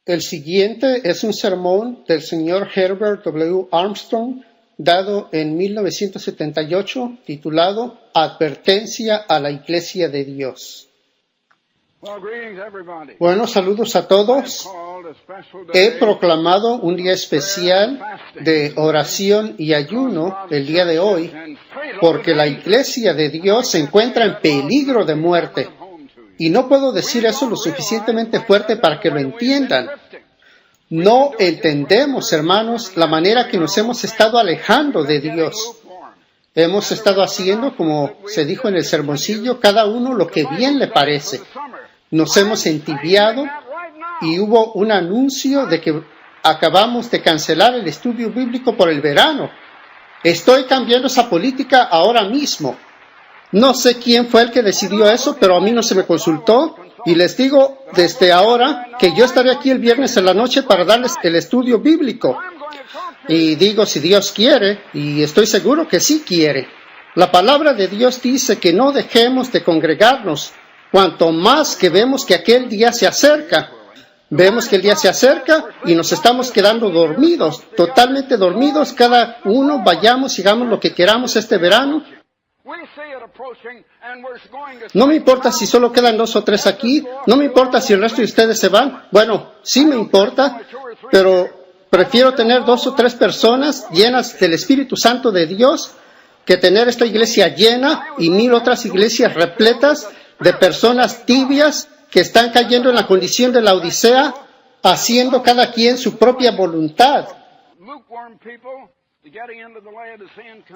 El siguiente es un sermón del Sr. Herbert W. Armstrong, dado en 1978, titulado Advertencia a la Iglesia de Dios. Bueno, saludos a todos. He proclamado un día especial de oración y ayuno el día de hoy, porque la Iglesia de Dios se encuentra en peligro de muerte. Y no puedo decir eso lo suficientemente fuerte para que lo entiendan. No entendemos, hermanos, la manera que nos hemos estado alejando de Dios. Hemos estado haciendo, como se dijo en el sermoncillo, cada uno lo que bien le parece. Nos hemos entibiado y hubo un anuncio de que acabamos de cancelar el estudio bíblico por el verano. Estoy cambiando esa política ahora mismo. No sé quién fue el que decidió eso, pero a mí no se me consultó. Y les digo desde ahora que yo estaré aquí el viernes en la noche para darles el estudio bíblico. Y digo, si Dios quiere, y estoy seguro que sí quiere. La palabra de Dios dice que no dejemos de congregarnos, cuanto más que vemos que aquel día se acerca. Vemos que el día se acerca y nos estamos quedando dormidos, totalmente dormidos. Cada uno vayamos y hagamos lo que queramos este verano. No me importa si solo quedan 2 o 3 aquí, no me importa si el resto de ustedes se van. Bueno, sí me importa, pero prefiero tener 2 o 3 personas llenas del Espíritu Santo de Dios que tener esta iglesia llena y 1000 otras iglesias repletas de personas tibias que están cayendo en la condición de la Odisea, haciendo cada quien su propia voluntad.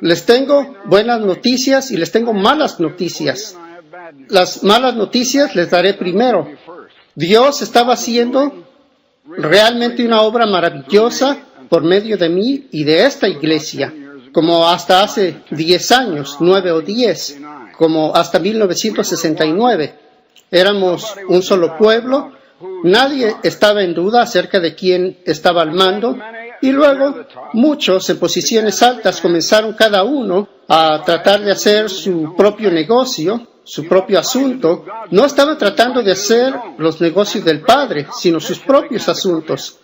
Les tengo buenas noticias y les tengo malas noticias. Las malas noticias les daré primero. Dios estaba haciendo realmente una obra maravillosa por medio de mí y de esta iglesia, como hasta hace 10 años, 9 o 10, como hasta 1969. Éramos un solo pueblo, nadie estaba en duda acerca de quién estaba al mando, y luego muchos en posiciones altas comenzaron cada uno a tratar de hacer su propio negocio, su propio asunto. No estaban tratando de hacer los negocios del Padre, sino sus propios asuntos.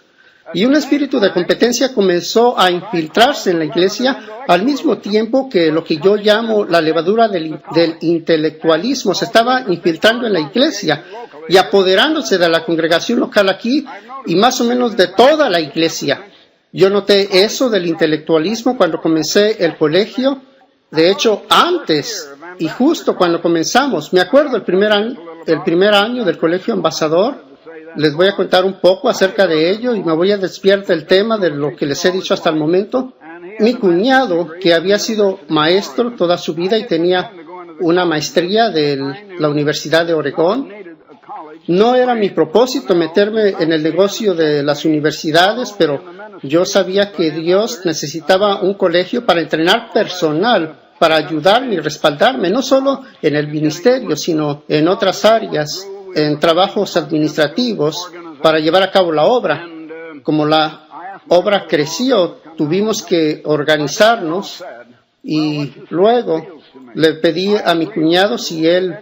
Y un espíritu de competencia comenzó a infiltrarse en la iglesia al mismo tiempo que lo que yo llamo la levadura del intelectualismo se estaba infiltrando en la iglesia y apoderándose de la congregación local aquí y más o menos de toda la iglesia. Yo noté eso del intelectualismo cuando comencé el colegio. De hecho, antes y justo cuando comenzamos, me acuerdo el primer año del Colegio Embajador. Les voy a contar un poco acerca de ello y me voy a desviar del tema de lo que les he dicho hasta el momento. Mi cuñado, que había sido maestro toda su vida y tenía una maestría de la Universidad de Oregón, no era mi propósito meterme en el negocio de las universidades, pero yo sabía que Dios necesitaba un colegio para entrenar personal, para ayudarme y respaldarme, no solo en el ministerio, sino en otras áreas, en trabajos administrativos, para llevar a cabo la obra. Como la obra creció, tuvimos que organizarnos y luego le pedí a mi cuñado si él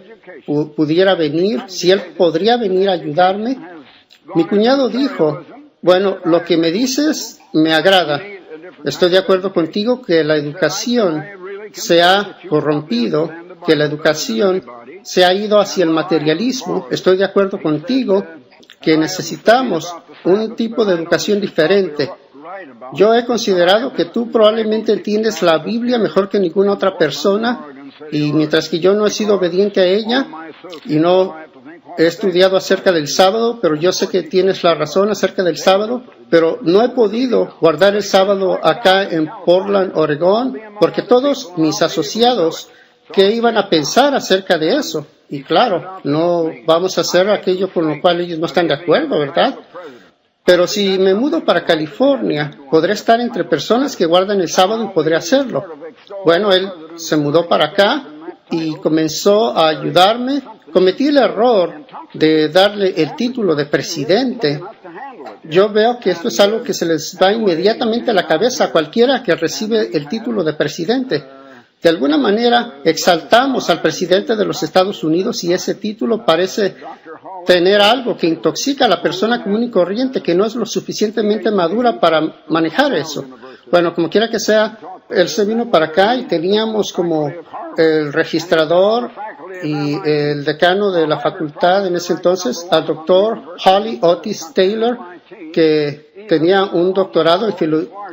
pudiera venir, si él podría venir a ayudarme. Mi cuñado dijo, bueno, lo que me dices me agrada. Estoy de acuerdo contigo que la educación se ha corrompido, que la educación se ha ido hacia el materialismo. Estoy de acuerdo contigo que necesitamos un tipo de educación diferente. Yo he considerado que tú probablemente entiendes la Biblia mejor que ninguna otra persona, y mientras que yo no he sido obediente a ella y no he estudiado acerca del sábado, pero yo sé que tienes la razón acerca del sábado, pero no he podido guardar el sábado acá en Portland, Oregón, porque todos mis asociados, ¿qué iban a pensar acerca de eso? Y claro, no vamos a hacer aquello con lo cual ellos no están de acuerdo, ¿verdad? Pero si me mudo para California, podré estar entre personas que guardan el sábado y podré hacerlo. Bueno, él se mudó para acá y comenzó a ayudarme. Cometí el error de darle el título de presidente. Yo veo que esto es algo que se les va inmediatamente a la cabeza a cualquiera que recibe el título de presidente. De alguna manera exaltamos al presidente de los Estados Unidos y ese título parece tener algo que intoxica a la persona común y corriente que no es lo suficientemente madura para manejar eso. Bueno, como quiera que sea, él se vino para acá y teníamos como el registrador y el decano de la facultad en ese entonces, al doctor Holly Otis Taylor, que tenía un doctorado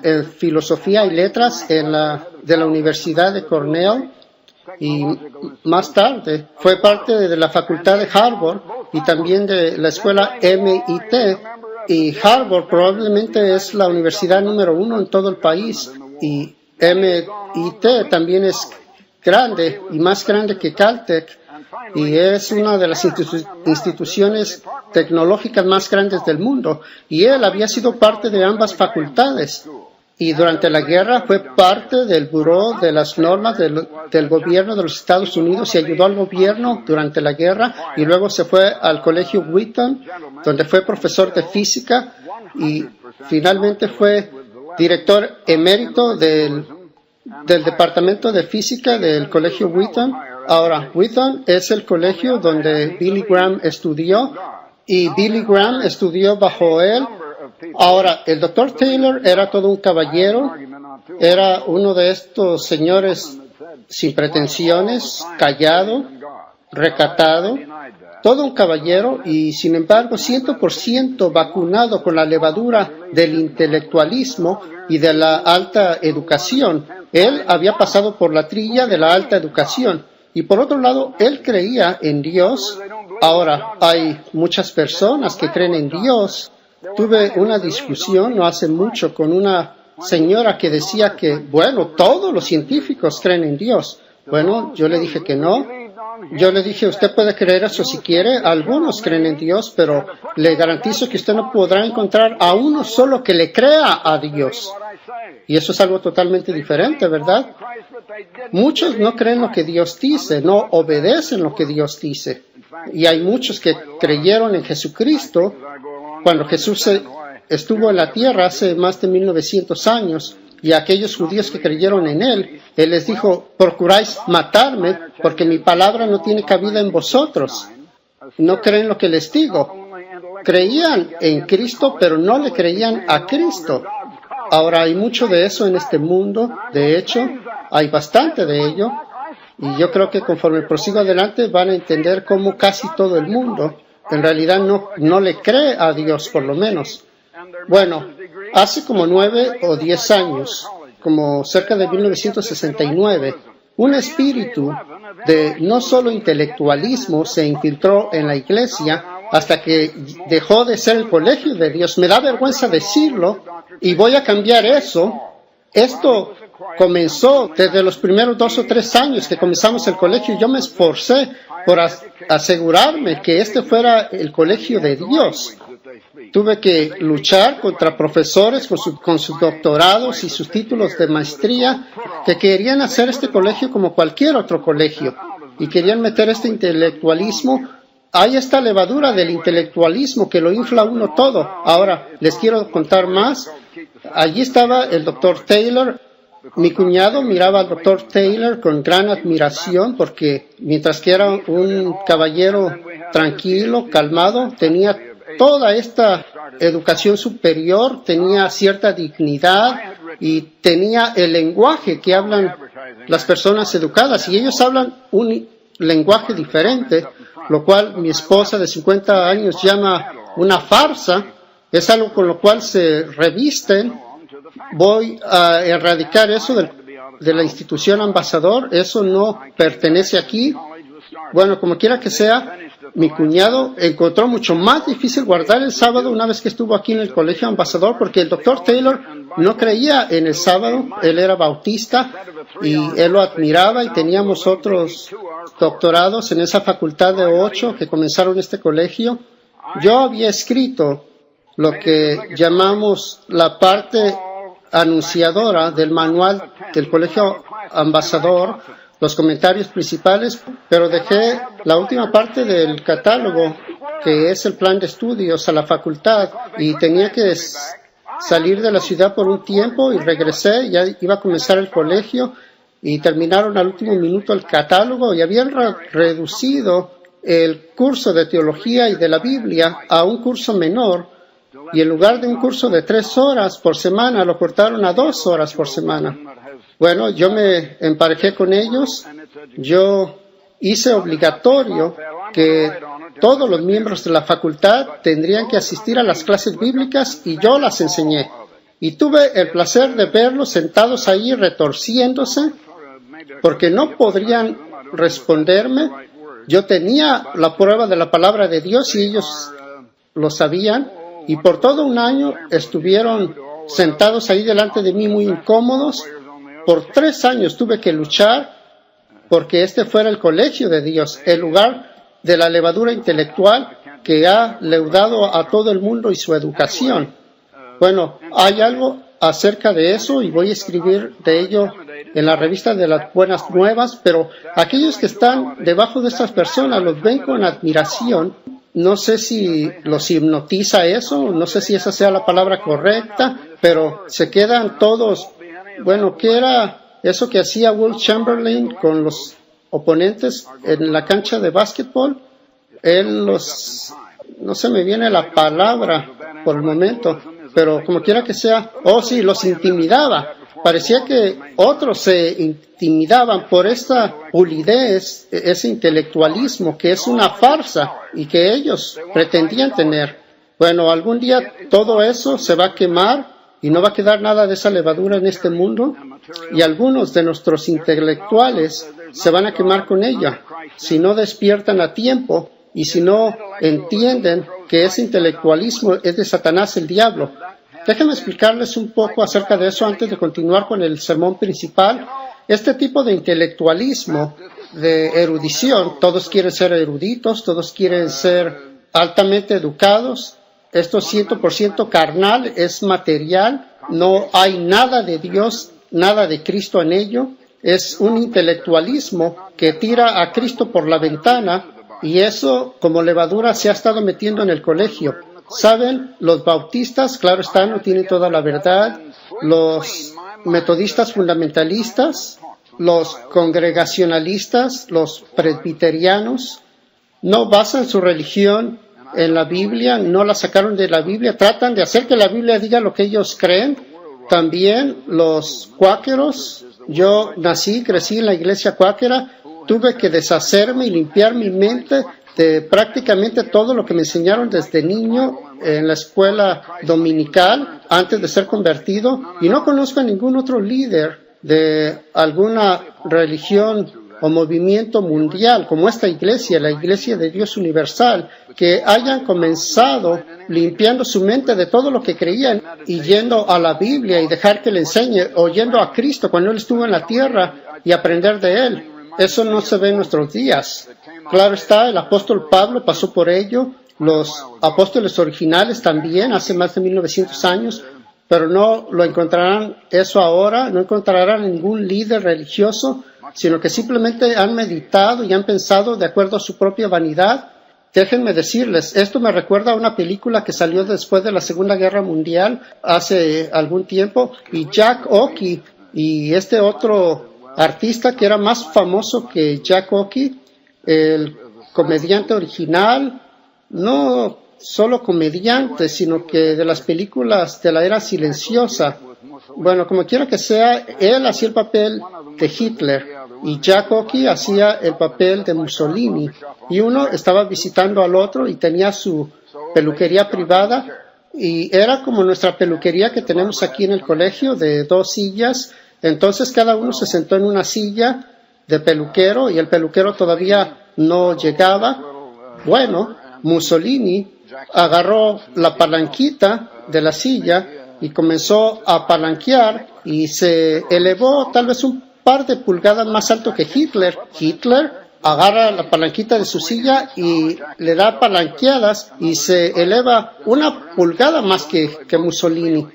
en filosofía y letras de la Universidad de Cornell, y más tarde fue parte de la facultad de Harvard y también de la escuela MIT, y Harvard probablemente es la universidad número 1 en todo el país, y MIT también es grande y más grande que Caltech, y es una de las instituciones tecnológicas más grandes del mundo, y él había sido parte de ambas facultades. Y durante la guerra fue parte del buró de las normas del gobierno de los Estados Unidos y ayudó al gobierno durante la guerra, y luego se fue al colegio Wheaton, donde fue profesor de física y finalmente fue director emérito del departamento de física del colegio Wheaton. Ahora, Wheaton es el colegio donde Billy Graham estudió y Billy Graham estudió bajo él. Ahora, el doctor Taylor era todo un caballero, era uno de estos señores sin pretensiones, callado, recatado, todo un caballero y sin embargo 100% vacunado con la levadura del intelectualismo y de la alta educación. Él había pasado por la trilla de la alta educación y por otro lado, él creía en Dios. Ahora, hay muchas personas que creen en Dios. Tuve una discusión no hace mucho con una señora que decía que, bueno, todos los científicos creen en Dios. Bueno, yo le dije que no. Yo le dije, usted puede creer eso si quiere. Algunos creen en Dios, pero le garantizo que usted no podrá encontrar a uno solo que le crea a Dios. Y eso es algo totalmente diferente, ¿verdad? Muchos no creen lo que Dios dice, no obedecen lo que Dios dice. Y hay muchos que creyeron en Jesucristo cuando Jesús estuvo en la tierra hace más de 1900 años, y a aquellos judíos que creyeron en Él les dijo, procuráis matarme porque mi palabra no tiene cabida en vosotros. No creen lo que les digo. Creían en Cristo, pero no le creían a Cristo. Ahora hay mucho de eso en este mundo, de hecho, hay bastante de ello, y yo creo que conforme prosigo adelante van a entender cómo casi todo el mundo en realidad no le cree a Dios, por lo menos. Bueno, hace como 9 o 10 años, como cerca de 1969, un espíritu de no solo intelectualismo se infiltró en la iglesia hasta que dejó de ser el colegio de Dios. Me da vergüenza decirlo y voy a cambiar eso. Esto comenzó desde los primeros 2 o 3 años que comenzamos el colegio. Yo me esforcé por asegurarme que este fuera el colegio de Dios. Tuve que luchar contra profesores con sus doctorados y sus títulos de maestría que querían hacer este colegio como cualquier otro colegio y querían meter este intelectualismo. Hay esta levadura del intelectualismo que lo infla uno todo. Ahora, les quiero contar más. Allí estaba el doctor Taylor. Mi cuñado miraba al doctor Taylor con gran admiración porque mientras que era un caballero tranquilo, calmado, tenía toda esta educación superior, tenía cierta dignidad y tenía el lenguaje que hablan las personas educadas, y ellos hablan un lenguaje diferente, lo cual mi esposa de 50 años llama una farsa. Es algo con lo cual se revisten. Voy a erradicar eso de la institución Ambasador. Eso no pertenece aquí. Bueno, como quiera que sea, mi cuñado encontró mucho más difícil guardar el sábado una vez que estuvo aquí en el colegio Ambasador, porque el doctor Taylor no creía en el sábado. Él era bautista y él lo admiraba, y teníamos otros doctorados en esa facultad de 8 que comenzaron este colegio. Yo había escrito lo que llamamos la parte anunciadora del manual del colegio Ambasador, los comentarios principales, pero dejé la última parte del catálogo, que es el plan de estudios, a la facultad, y tenía que salir de la ciudad por un tiempo y regresé. Ya iba a comenzar el colegio y terminaron al último minuto el catálogo y habían reducido el curso de teología y de la Biblia a un curso menor, y en lugar de un curso de 3 horas por semana lo cortaron a 2 horas por semana. Bueno, yo me emparejé con ellos. Yo hice obligatorio que todos los miembros de la facultad tendrían que asistir a las clases bíblicas y yo las enseñé. Y tuve el placer de verlos sentados ahí retorciéndose porque no podrían responderme. Yo tenía la prueba de la palabra de Dios y ellos lo sabían. Y por todo un año estuvieron sentados ahí delante de mí muy incómodos. Por 3 años tuve que luchar porque este fuera el colegio de Dios, el lugar de la levadura intelectual que ha leudado a todo el mundo y su educación. Bueno, hay algo acerca de eso y voy a escribir de ello en la revista de las Buenas Nuevas, pero aquellos que están debajo de estas personas los ven con admiración. No sé si los hipnotiza eso, no sé si esa sea la palabra correcta, pero se quedan todos. Bueno, ¿qué era eso que hacía Will Chamberlain con los oponentes en la cancha de básquetbol? Él no se me viene la palabra por el momento, pero como quiera que sea, sí, los intimidaba. Parecía que otros se intimidaban por esta pulidez, ese intelectualismo que es una farsa y que ellos pretendían tener. Bueno, algún día todo eso se va a quemar y no va a quedar nada de esa levadura en este mundo, y algunos de nuestros intelectuales se van a quemar con ella si no despiertan a tiempo y si no entienden que ese intelectualismo es de Satanás, el diablo. Déjenme explicarles un poco acerca de eso antes de continuar con el sermón principal. Este tipo de intelectualismo, de erudición, todos quieren ser eruditos, todos quieren ser altamente educados. Esto es 100% carnal, es material, no hay nada de Dios, nada de Cristo en ello. Es un intelectualismo que tira a Cristo por la ventana, y eso como levadura se ha estado metiendo en el colegio. Saben, los bautistas, claro está, no tienen toda la verdad. Los metodistas fundamentalistas, los congregacionalistas, los presbiterianos, no basan su religión en la Biblia, no la sacaron de la Biblia, tratan de hacer que la Biblia diga lo que ellos creen. También los cuáqueros, yo crecí en la iglesia cuáquera, tuve que deshacerme y limpiar mi mente de prácticamente todo lo que me enseñaron desde niño en la escuela dominical antes de ser convertido, y no conozco a ningún otro líder de alguna religión o movimiento mundial como esta iglesia, la Iglesia de Dios Universal, que hayan comenzado limpiando su mente de todo lo que creían y yendo a la Biblia y dejar que le enseñe, o yendo a Cristo cuando Él estuvo en la tierra y aprender de Él. Eso no se ve en nuestros días. Claro está, el apóstol Pablo pasó por ello, los apóstoles originales también, hace más de 1900 años, pero no lo encontrarán eso ahora, no encontrarán ningún líder religioso, sino que simplemente han meditado y han pensado de acuerdo a su propia vanidad. Déjenme decirles, esto me recuerda a una película que salió después de la Segunda Guerra Mundial, hace algún tiempo, y Jack Oakie y este otro artista que era más famoso que Jack Oakie, el comediante original, no solo comediante, sino que de las películas de la era silenciosa. Bueno, como quiera que sea, él hacía el papel de Hitler y Jack Oakie hacía el papel de Mussolini, y uno estaba visitando al otro y tenía su peluquería privada, y era como nuestra peluquería que tenemos aquí en el colegio, de 2 sillas. Entonces cada uno se sentó en una silla de peluquero y el peluquero todavía no llegaba. Bueno, Mussolini agarró la palanquita de la silla y comenzó a palanquear y se elevó tal vez un par de pulgadas más alto que Hitler. Hitler agarra la palanquita de su silla y le da palanqueadas y se eleva 1 pulgada más que Mussolini.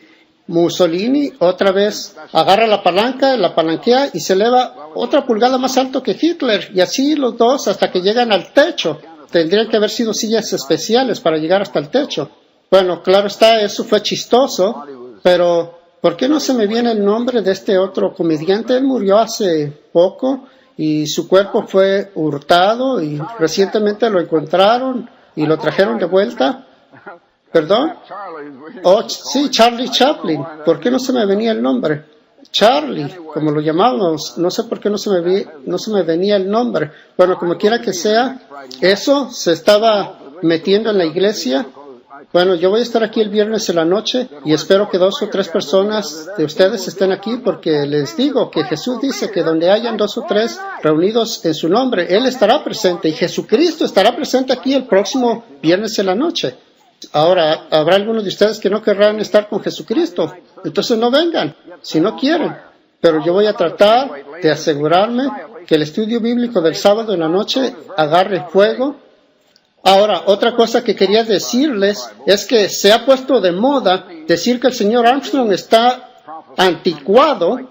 Mussolini otra vez agarra la palanca, la palanquea y se eleva 1 pulgada más alto que Hitler, y así los dos hasta que llegan al techo. Tendrían que haber sido sillas especiales para llegar hasta el techo. Bueno, claro está, eso fue chistoso, pero ¿Por qué no se me viene el nombre de este otro comediante? Él murió hace poco y su cuerpo fue hurtado y recientemente lo encontraron y lo trajeron de vuelta. ¿Perdón? Oh, sí, Charlie Chaplin. ¿Por qué no se me venía el nombre? Charlie, como lo llamábamos. No sé por qué no se me venía el nombre. Bueno, como quiera que sea, eso se estaba metiendo en la iglesia. Bueno, yo voy a estar aquí el viernes en la noche y espero que 2 o 3 personas de ustedes estén aquí porque les digo que Jesús dice que donde hayan 2 o 3 reunidos en su nombre, Él estará presente y Jesucristo estará presente aquí el próximo viernes en la noche. Ahora, habrá algunos de ustedes que no querrán estar con Jesucristo, entonces no vengan, si no quieren. Pero yo voy a tratar de asegurarme que el estudio bíblico del sábado en la noche agarre fuego. Ahora, otra cosa que quería decirles es que se ha puesto de moda decir que el señor Armstrong está anticuado.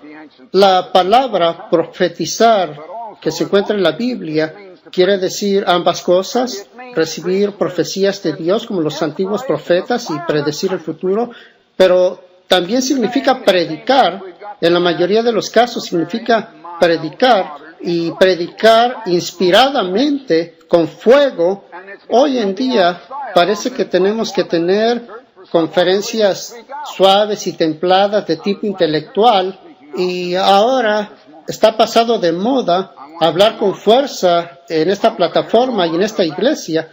La palabra profetizar que se encuentra en la Biblia quiere decir ambas cosas, recibir profecías de Dios como los antiguos profetas y predecir el futuro, pero también significa predicar. En la mayoría de los casos significa predicar y predicar inspiradamente, con fuego. Hoy en día parece que tenemos que tener conferencias suaves y templadas de tipo intelectual y ahora está pasado de moda hablar con fuerza en esta plataforma y en esta iglesia.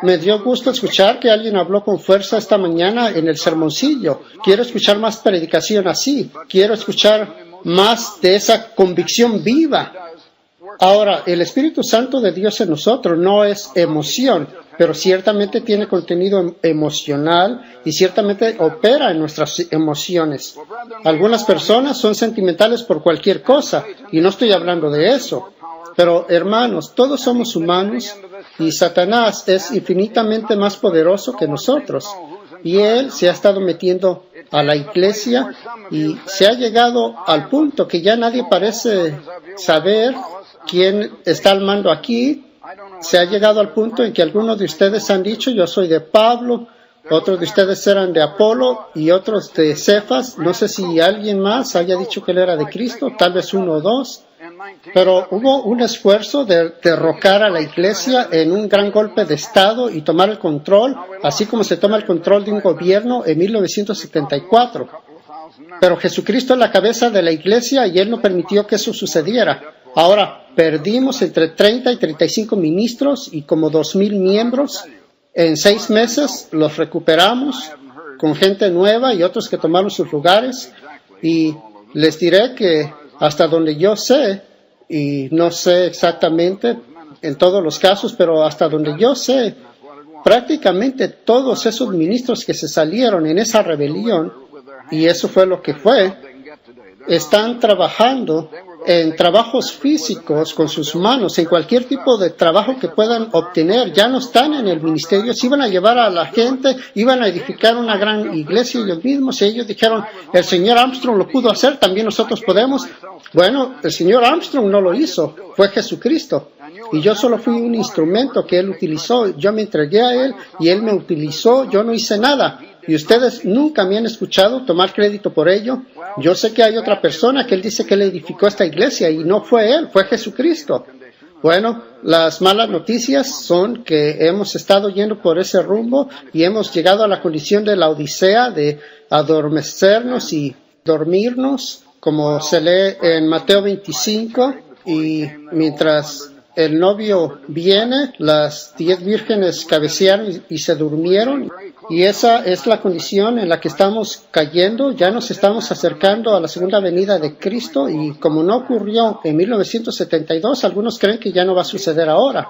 Me dio gusto escuchar que alguien habló con fuerza esta mañana en el sermoncillo. Quiero escuchar más predicación así. Quiero escuchar más de esa convicción viva. Ahora, el Espíritu Santo de Dios en nosotros no es emoción, pero ciertamente tiene contenido emocional y ciertamente opera en nuestras emociones. Algunas personas son sentimentales por cualquier cosa y no estoy hablando de eso. Pero hermanos, todos somos humanos y Satanás es infinitamente más poderoso que nosotros. Y él se ha estado metiendo a la iglesia y se ha llegado al punto que ya nadie parece saber quién está al mando aquí. Se ha llegado al punto en que algunos de ustedes han dicho, yo soy de Pablo, otros de ustedes eran de Apolo y otros de Cefas. No sé si alguien más haya dicho que él era de Cristo, tal vez 1 o 2. Pero hubo un esfuerzo de derrocar a la iglesia en un gran golpe de Estado y tomar el control, así como se toma el control de un gobierno en 1974. Pero Jesucristo es la cabeza de la iglesia y Él no permitió que eso sucediera. Ahora, perdimos entre 30 y 35 ministros y como 2,000 miembros. En 6 meses los recuperamos con gente nueva y otros que tomaron sus lugares. Y les diré que hasta donde yo sé, y no sé exactamente en todos los casos, pero hasta donde yo sé, prácticamente todos esos ministros que se salieron en esa rebelión, y eso fue lo que fue, están trabajando en trabajos físicos con sus manos, en cualquier tipo de trabajo que puedan obtener. Ya no están en el ministerio, se iban a llevar a la gente, iban a edificar una gran iglesia ellos mismos, y ellos dijeron, el señor Armstrong lo pudo hacer, también nosotros podemos. Bueno, el señor Armstrong no lo hizo, fue Jesucristo. Y yo solo fui un instrumento que él utilizó. Yo me entregué a él y él me utilizó, yo no hice nada. Y ustedes nunca me han escuchado tomar crédito por ello. Yo sé que hay otra persona que él dice que él edificó esta iglesia y no fue él, fue Jesucristo. Bueno, las malas noticias son que hemos estado yendo por ese rumbo y hemos llegado a la condición de la Odisea, de adormecernos y dormirnos, como se lee en Mateo 25, y mientras el novio viene, las 10 vírgenes cabecearon y se durmieron, y esa es la condición en la que estamos cayendo. Ya nos estamos acercando a la segunda venida de Cristo, y como no ocurrió en 1972, algunos creen que ya no va a suceder ahora.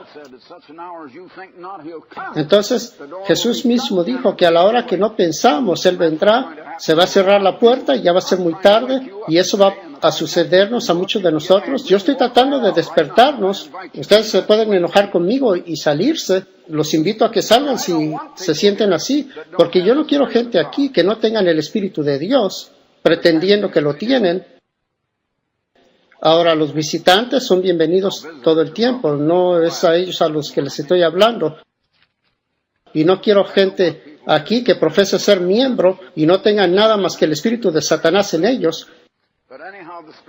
Entonces, Jesús mismo dijo que a la hora que no pensamos, Él vendrá, se va a cerrar la puerta y ya va a ser muy tarde, y eso va a sucedernos a muchos de nosotros. Yo estoy tratando de despertarnos. Ustedes se pueden enojar conmigo y salirse. Los invito a que salgan si se sienten así, porque yo no quiero gente aquí que no tengan el Espíritu de Dios, pretendiendo que lo tienen. Ahora, los visitantes son bienvenidos todo el tiempo, no es a ellos a los que les estoy hablando. Y no quiero gente aquí que profesa ser miembro y no tengan nada más que el espíritu de Satanás en ellos.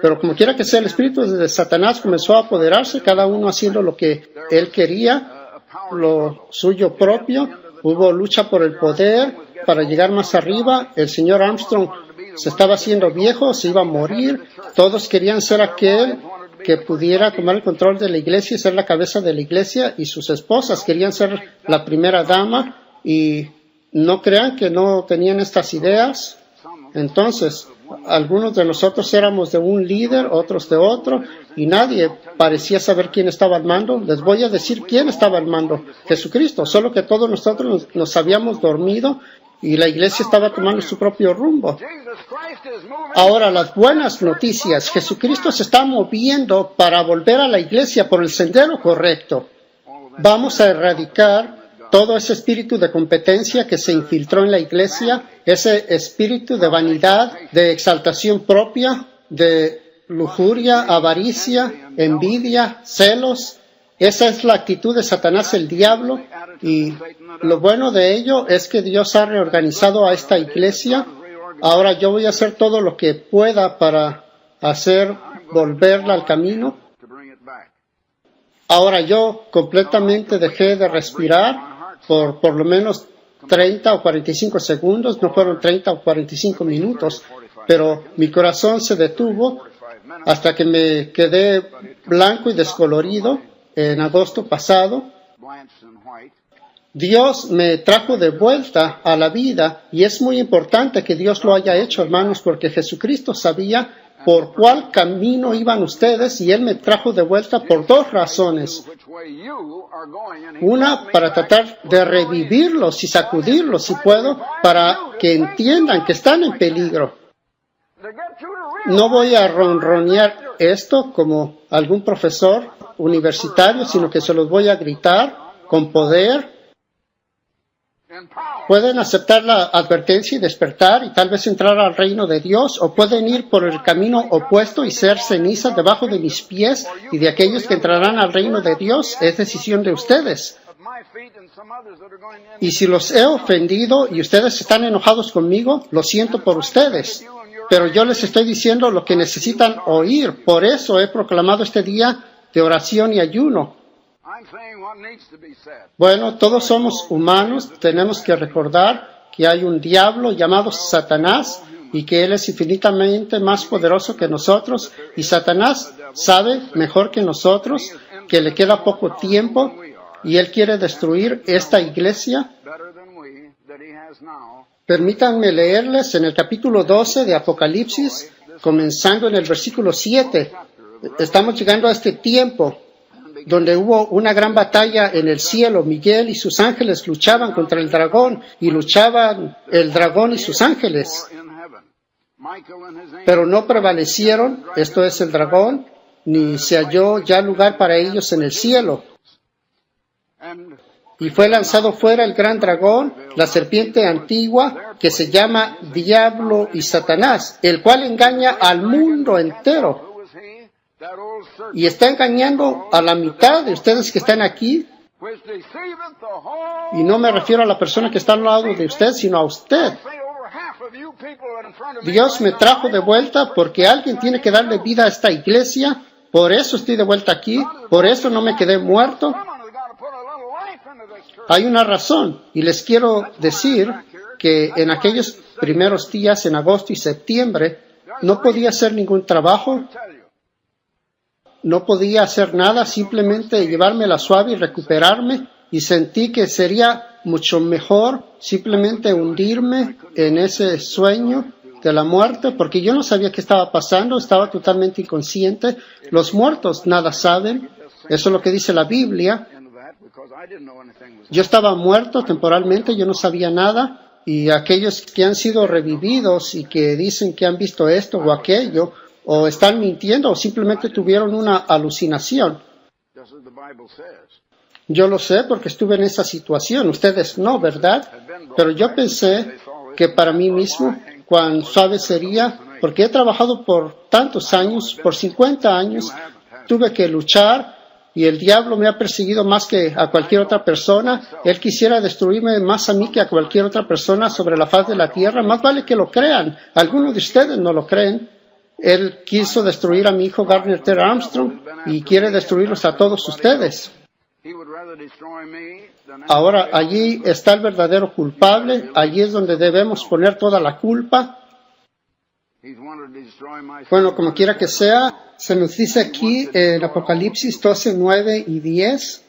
Pero como quiera que sea, el espíritu de Satanás comenzó a apoderarse, cada uno haciendo lo que él quería, lo suyo propio. Hubo lucha por el poder para llegar más arriba. El señor Armstrong se estaba haciendo viejo, se iba a morir. Todos querían ser aquel que pudiera tomar el control de la iglesia y ser la cabeza de la iglesia, y sus esposas querían ser la primera dama, y no crean que no tenían estas ideas. Entonces, algunos de nosotros éramos de un líder, otros de otro, y nadie parecía saber quién estaba al mando. Les voy a decir quién estaba al mando: Jesucristo, solo que todos nosotros nos habíamos dormido y la iglesia estaba tomando su propio rumbo. Ahora, las buenas noticias: Jesucristo se está moviendo para volver a la iglesia por el sendero correcto. Vamos a erradicar todo ese espíritu de competencia que se infiltró en la iglesia, ese espíritu de vanidad, de exaltación propia, de lujuria, avaricia, envidia, celos. Esa es la actitud de Satanás, el diablo, y lo bueno de ello es que Dios ha reorganizado a esta iglesia. Ahora yo voy a hacer todo lo que pueda para hacer volverla al camino. Ahora yo completamente dejé de respirar por lo menos 30 o 45 segundos, no fueron 30 o 45 minutos, pero mi corazón se detuvo hasta que me quedé blanco y descolorido en agosto pasado. Dios me trajo de vuelta a la vida, y es muy importante que Dios lo haya hecho, hermanos, porque Jesucristo sabía por cuál camino iban ustedes, y Él me trajo de vuelta por dos razones. Una, para tratar de revivirlos y sacudirlos, si puedo, para que entiendan que están en peligro. No voy a ronronear esto como algún profesor universitario, sino que se los voy a gritar con poder. Pueden aceptar la advertencia y despertar y tal vez entrar al reino de Dios, o pueden ir por el camino opuesto y ser cenizas debajo de mis pies y de aquellos que entrarán al reino de Dios. Es decisión de ustedes. Y si los he ofendido y ustedes están enojados conmigo, lo siento por ustedes. Pero yo les estoy diciendo lo que necesitan oír. Por eso he proclamado este día de oración y ayuno. Bueno, todos somos humanos, tenemos que recordar que hay un diablo llamado Satanás y que él es infinitamente más poderoso que nosotros, y Satanás sabe mejor que nosotros que le queda poco tiempo y él quiere destruir esta iglesia. Permítanme leerles en el capítulo 12 de Apocalipsis, comenzando en el versículo 7. Estamos llegando a este tiempo donde hubo una gran batalla en el cielo. Miguel y sus ángeles luchaban contra el dragón, y luchaban el dragón y sus ángeles, pero no prevalecieron, esto es el dragón, ni se halló ya lugar para ellos en el cielo. Y fue lanzado fuera el gran dragón, la serpiente antigua, que se llama Diablo y Satanás, el cual engaña al mundo entero. Y está engañando a la mitad de ustedes que están aquí. Y no me refiero a la persona que está al lado de usted, sino a usted. Dios me trajo de vuelta porque alguien tiene que darle vida a esta iglesia. Por eso estoy de vuelta aquí. Por eso no me quedé muerto. Hay una razón, y les quiero decir que en aquellos primeros días, en agosto y septiembre, no podía hacer ningún trabajo. No podía hacer nada, simplemente llevármela suave y recuperarme, y sentí que sería mucho mejor simplemente hundirme en ese sueño de la muerte, porque yo no sabía qué estaba pasando, estaba totalmente inconsciente. Los muertos nada saben, eso es lo que dice la Biblia. Yo estaba muerto temporalmente, yo no sabía nada, y aquellos que han sido revividos y que dicen que han visto esto o aquello, o están mintiendo, o simplemente tuvieron una alucinación. Yo lo sé porque estuve en esa situación. Ustedes no, ¿verdad? Pero yo pensé que para mí mismo, cuán suave sería, porque he trabajado por tantos años, por 50 años, tuve que luchar y el diablo me ha perseguido más que a cualquier otra persona. Él quisiera destruirme más a mí que a cualquier otra persona sobre la faz de la tierra. Más vale que lo crean. Algunos de ustedes no lo creen. Él quiso destruir a mi hijo Gardner Ter Armstrong y quiere destruirlos a todos ustedes. Ahora, allí está el verdadero culpable. Allí es donde debemos poner toda la culpa. Bueno, como quiera que sea, se nos dice aquí en Apocalipsis 12, 9 y 10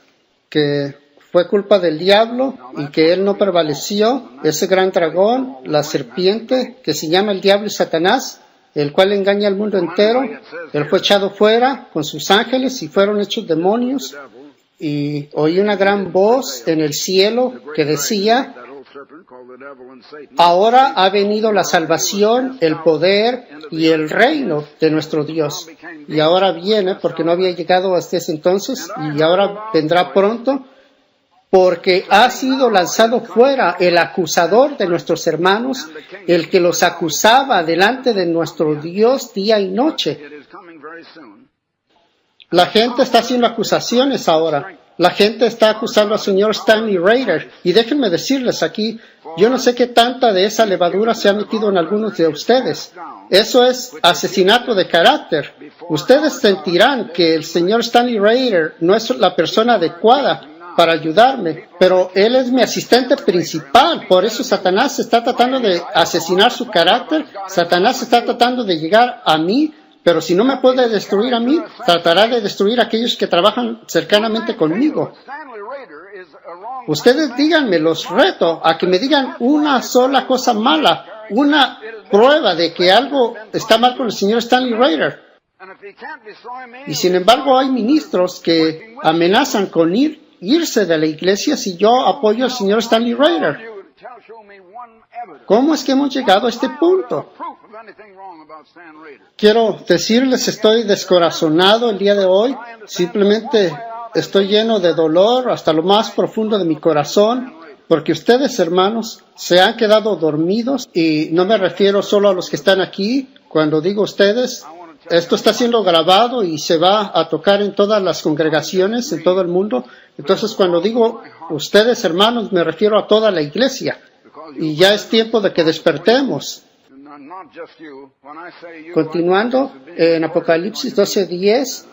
que fue culpa del diablo y que él no prevaleció. Ese gran dragón, la serpiente, que se llama el diablo y Satanás, el cual engaña al mundo entero, él fue echado fuera con sus ángeles y fueron hechos demonios. Y oí una gran voz en el cielo que decía: ahora ha venido la salvación, el poder y el reino de nuestro Dios. Y ahora viene, porque no había llegado hasta ese entonces, y ahora vendrá pronto, porque ha sido lanzado fuera el acusador de nuestros hermanos, el que los acusaba delante de nuestro Dios día y noche. La gente está haciendo acusaciones ahora. La gente está acusando al señor Stanley Rader. Y déjenme decirles aquí, yo no sé qué tanta de esa levadura se ha metido en algunos de ustedes. Eso es asesinato de carácter. Ustedes sentirán que el señor Stanley Rader no es la persona adecuada para ayudarme, pero él es mi asistente principal. Por eso Satanás está tratando de asesinar su carácter. Satanás está tratando de llegar a mí. Pero si no me puede destruir a mí, tratará de destruir a aquellos que trabajan cercanamente conmigo. Ustedes díganme, los reto a que me digan una sola cosa mala, una prueba de que algo está mal con el señor Stanley Rader. Y sin embargo hay ministros que amenazan con irse de la iglesia si yo apoyo al señor Stanley Rader. ¿Cómo es que hemos llegado a este punto? Quiero decirles, estoy descorazonado el día de hoy. Simplemente estoy lleno de dolor hasta lo más profundo de mi corazón, porque ustedes, hermanos, se han quedado dormidos, y no me refiero solo a los que están aquí. Cuando digo ustedes, esto está siendo grabado y se va a tocar en todas las congregaciones, en todo el mundo. Entonces, cuando digo ustedes, hermanos, me refiero a toda la iglesia. Y ya es tiempo de que despertemos. Continuando en Apocalipsis 12:10,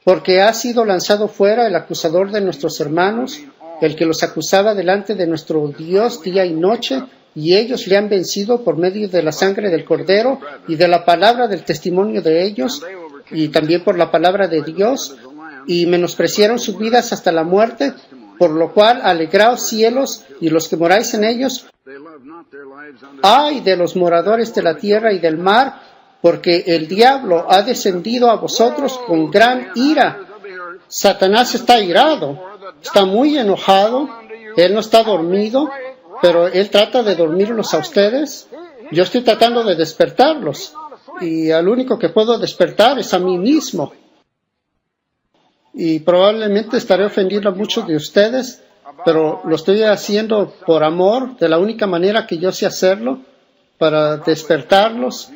porque ha sido lanzado fuera el acusador de nuestros hermanos, el que los acusaba delante de nuestro Dios día y noche, y ellos le han vencido por medio de la sangre del Cordero y de la palabra del testimonio de ellos, y también por la palabra de Dios, y menospreciaron sus vidas hasta la muerte. Por lo cual, alegraos cielos y los que moráis en ellos. Ay de los moradores de la tierra y del mar, porque el diablo ha descendido a vosotros con gran ira. Satanás está irado, está muy enojado. Él no está dormido, pero él trata de dormirlos a ustedes. Yo estoy tratando de despertarlos, y al único que puedo despertar es a mí mismo. Y probablemente estaré ofendiendo a muchos de ustedes, pero lo estoy haciendo por amor, de la única manera que yo sé hacerlo, para despertarlos.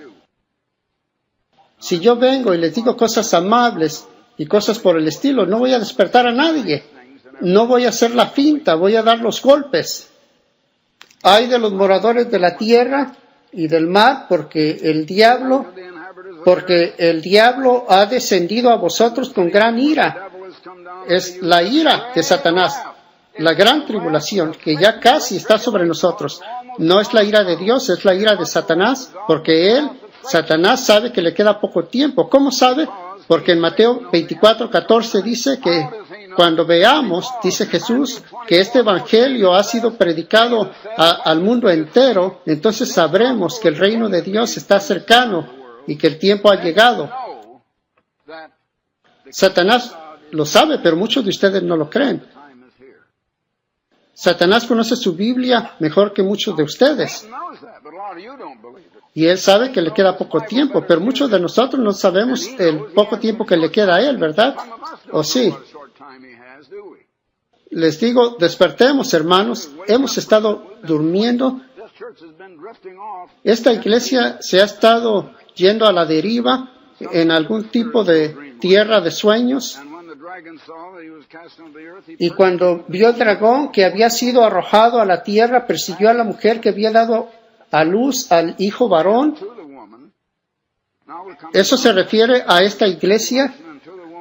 Si yo vengo y les digo cosas amables y cosas por el estilo, no voy a despertar a nadie. No voy a hacer la finta, voy a dar los golpes. Ay de los moradores de la tierra y del mar, porque el diablo ha descendido a vosotros con gran ira. Es la ira de Satanás, la gran tribulación que ya casi está sobre nosotros. No es la ira de Dios, es la ira de Satanás, porque Satanás sabe que le queda poco tiempo. ¿Cómo sabe? Porque en Mateo 24:14 dice que cuando veamos, dice Jesús, que este evangelio ha sido predicado al mundo entero, entonces sabremos que el reino de Dios está cercano y que el tiempo ha llegado. Satanás lo sabe, pero muchos de ustedes no lo creen. Satanás conoce su Biblia mejor que muchos de ustedes. Y él sabe que le queda poco tiempo, pero muchos de nosotros no sabemos el poco tiempo que le queda a él, ¿verdad? ¿O sí? Les digo, despertemos, hermanos. Hemos estado durmiendo. Esta iglesia se ha estado yendo a la deriva en algún tipo de tierra de sueños. Y cuando vio el dragón que había sido arrojado a la tierra, persiguió a la mujer que había dado a luz al hijo varón. Eso se refiere a esta iglesia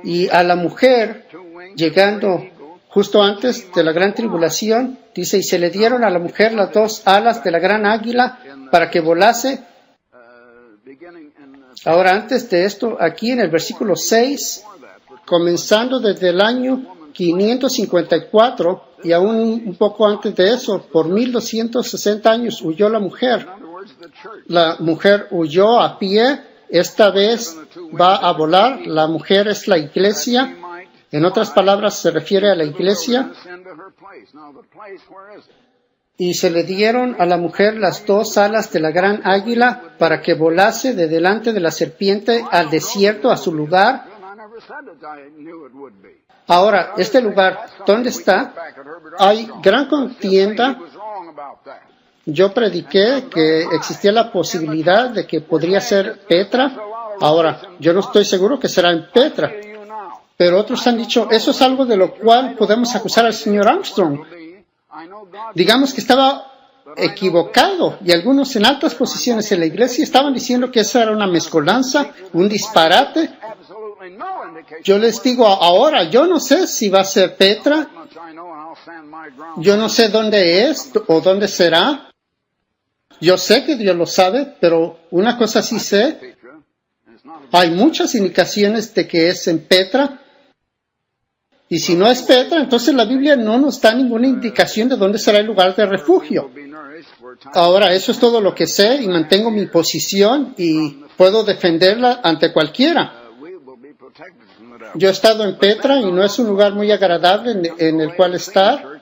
y a la mujer llegando justo antes de la gran tribulación. Dice, y se le dieron a la mujer las dos alas de la gran águila para que volase. Ahora, antes de esto, aquí en el versículo 6, comenzando desde el año 554 y aún un poco antes de eso, por 1260 años huyó la mujer. La mujer huyó a pie, esta vez va a volar. La mujer es la iglesia. En otras palabras, se refiere a la iglesia. Y se le dieron a la mujer las dos alas de la gran águila para que volase de delante de la serpiente al desierto, a su lugar. Ahora, este lugar, ¿dónde está? Hay gran contienda. Yo prediqué que existía la posibilidad de que podría ser Petra. Ahora, yo no estoy seguro que será en Petra. Pero otros han dicho, eso es algo de lo cual podemos acusar al señor Armstrong. Digamos que estaba equivocado y algunos en altas posiciones en la iglesia estaban diciendo que eso era una mezcolanza, un disparate. Yo les digo ahora, yo no sé si va a ser Petra, yo no sé dónde es o dónde será. Yo sé que Dios lo sabe, pero una cosa sí sé, hay muchas indicaciones de que es en Petra. Y si no es Petra, entonces la Biblia no nos da ninguna indicación de dónde será el lugar de refugio. Ahora, eso es todo lo que sé y mantengo mi posición y puedo defenderla ante cualquiera. Yo he estado en Petra y no es un lugar muy agradable en el cual estar.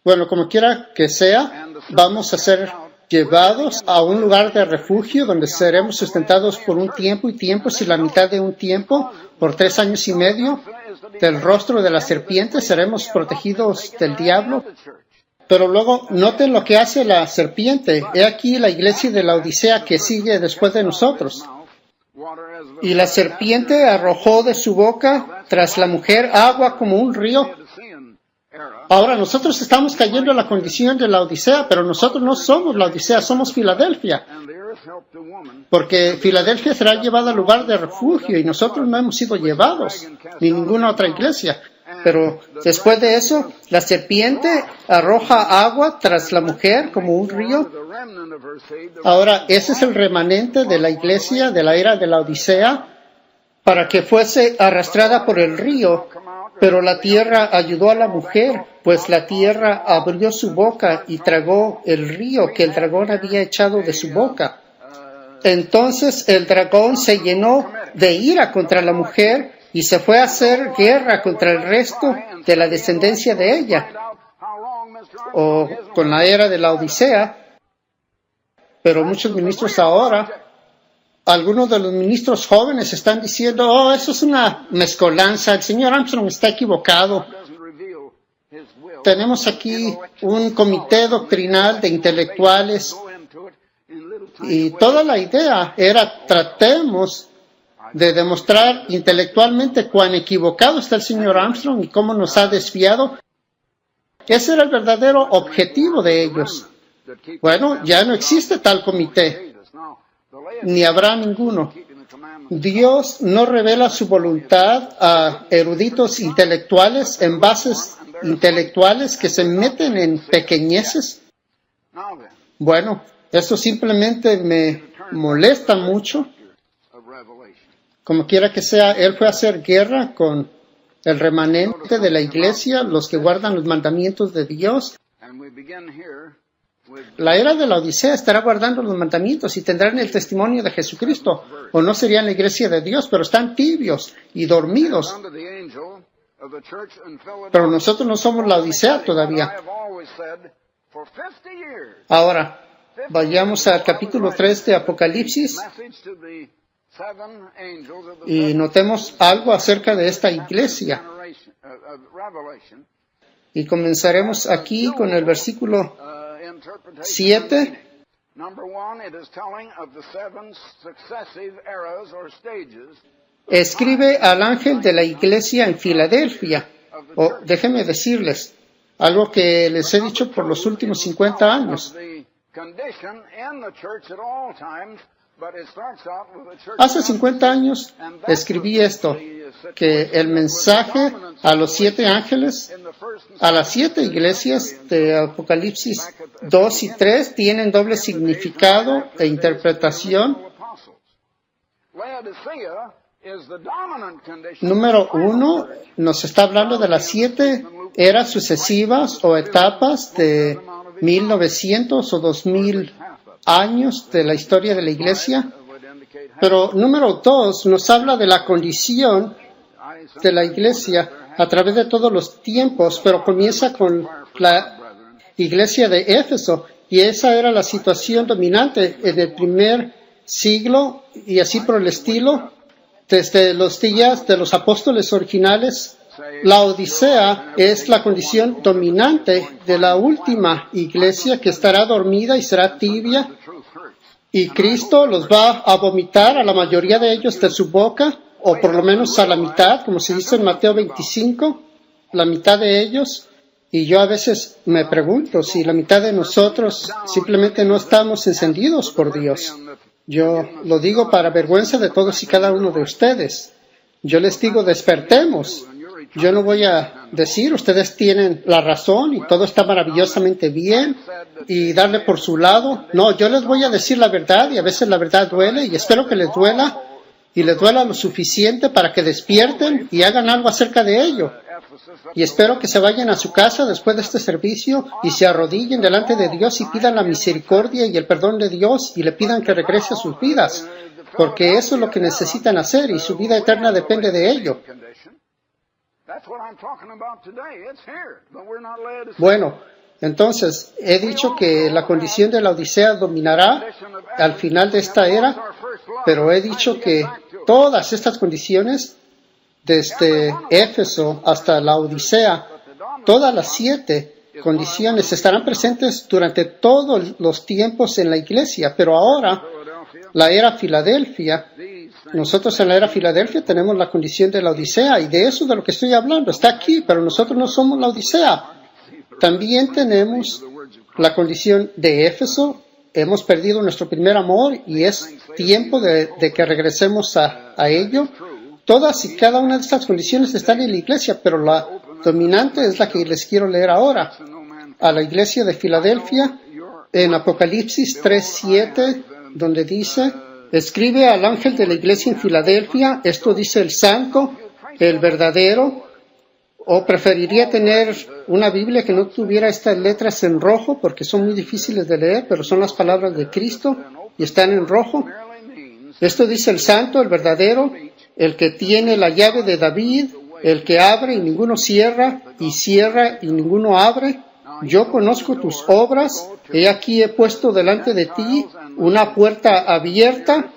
Bueno, como quiera que sea, vamos a ser llevados a un lugar de refugio donde seremos sustentados por un tiempo y tiempos y la mitad de un tiempo, por 3 años y medio. Del rostro de la serpiente seremos protegidos del diablo. Pero luego, noten lo que hace la serpiente. He aquí la iglesia de la Odisea que sigue después de nosotros. Y la serpiente arrojó de su boca tras la mujer agua como un río. Ahora nosotros estamos cayendo en la condición de la Odisea, pero nosotros no somos la Odisea, somos Filadelfia. Porque Filadelfia será llevada al lugar de refugio y nosotros no hemos sido llevados, ni ninguna otra iglesia. Pero después de eso, la serpiente arroja agua tras la mujer como un río. Ahora, ese es el remanente de la iglesia de la era de la Odisea para que fuese arrastrada por el río. Pero la tierra ayudó a la mujer, pues la tierra abrió su boca y tragó el río que el dragón había echado de su boca. Entonces el dragón se llenó de ira contra la mujer y se fue a hacer guerra contra el resto de la descendencia de ella, o con la era de la Odisea. Pero muchos ministros ahora, algunos de los ministros jóvenes están diciendo, oh, eso es una mezcolanza, el señor Armstrong está equivocado. Tenemos aquí un comité doctrinal de intelectuales y toda la idea era tratemos de demostrar intelectualmente cuán equivocado está el señor Armstrong y cómo nos ha desviado. Ese era el verdadero objetivo de ellos. Bueno, ya no existe tal comité, ni habrá ninguno. Dios no revela su voluntad a eruditos intelectuales en bases intelectuales que se meten en pequeñeces. Bueno, eso simplemente me molesta mucho. Como quiera que sea, él fue a hacer guerra con el remanente de la iglesia, los que guardan los mandamientos de Dios. La era de la Odisea estará guardando los mandamientos y tendrán el testimonio de Jesucristo, o no serían la iglesia de Dios, pero están tibios y dormidos. Pero nosotros no somos la Odisea todavía. Ahora, vayamos al capítulo 3 de Apocalipsis y notemos algo acerca de esta iglesia. Y comenzaremos aquí con el versículo 7. escribe al ángel de la iglesia en Filadelfia. Déjenme decirles algo que les he dicho por los últimos 50 años. Hace 50 años escribí esto, que el mensaje a los 7 ángeles, a las 7 iglesias de Apocalipsis 2 y 3 tienen doble significado e interpretación. Número 1 nos está hablando de las 7 eras sucesivas o etapas de 1900 o 2000 años de la historia de la iglesia. Pero número 2 nos habla de la condición de la iglesia a través de todos los tiempos, pero comienza con la iglesia de Éfeso, y esa era la situación dominante en el primer siglo y así por el estilo, desde los días de los apóstoles originales. La Odisea es la condición dominante de la última iglesia que estará dormida y será tibia, y Cristo los va a vomitar a la mayoría de ellos de su boca, o por lo menos a la mitad, como se dice en Mateo 25, la mitad de ellos. Y yo a veces me pregunto si la mitad de nosotros simplemente no estamos encendidos por Dios. Yo lo digo para vergüenza de todos y cada uno de ustedes. Yo les digo, despertemos. Yo no voy a decir, ustedes tienen la razón y todo está maravillosamente bien y darle por su lado. No, yo les voy a decir la verdad, y a veces la verdad duele, y espero que les duela, y les duela lo suficiente para que despierten y hagan algo acerca de ello. Y espero que se vayan a su casa después de este servicio y se arrodillen delante de Dios y pidan la misericordia y el perdón de Dios y le pidan que regrese a sus vidas, porque eso es lo que necesitan hacer y su vida eterna depende de ello. Bueno, entonces he dicho que la condición de la Odisea dominará al final de esta era, pero he dicho que todas estas condiciones, desde Éfeso hasta la Odisea, todas las 7 condiciones estarán presentes durante todos los tiempos en la iglesia, pero ahora la era Filadelfia, nosotros en la era Filadelfia tenemos la condición de la Odisea, y de eso de lo que estoy hablando está aquí, pero nosotros no somos la Odisea. También tenemos la condición de Éfeso. Hemos perdido nuestro primer amor y es tiempo de que regresemos a ello. Todas y cada una de estas condiciones están en la iglesia, pero la dominante es la que les quiero leer ahora. A la iglesia de Filadelfia, en Apocalipsis 3:7, donde dice: escribe al ángel de la iglesia en Filadelfia, esto dice el santo, el verdadero. O preferiría tener una Biblia que no tuviera estas letras en rojo, porque son muy difíciles de leer, pero son las palabras de Cristo y están en rojo. Esto dice el santo, el verdadero, el que tiene la llave de David, el que abre y ninguno cierra, y cierra y ninguno abre. Yo conozco tus obras, he aquí he puesto delante de ti una puerta abierta.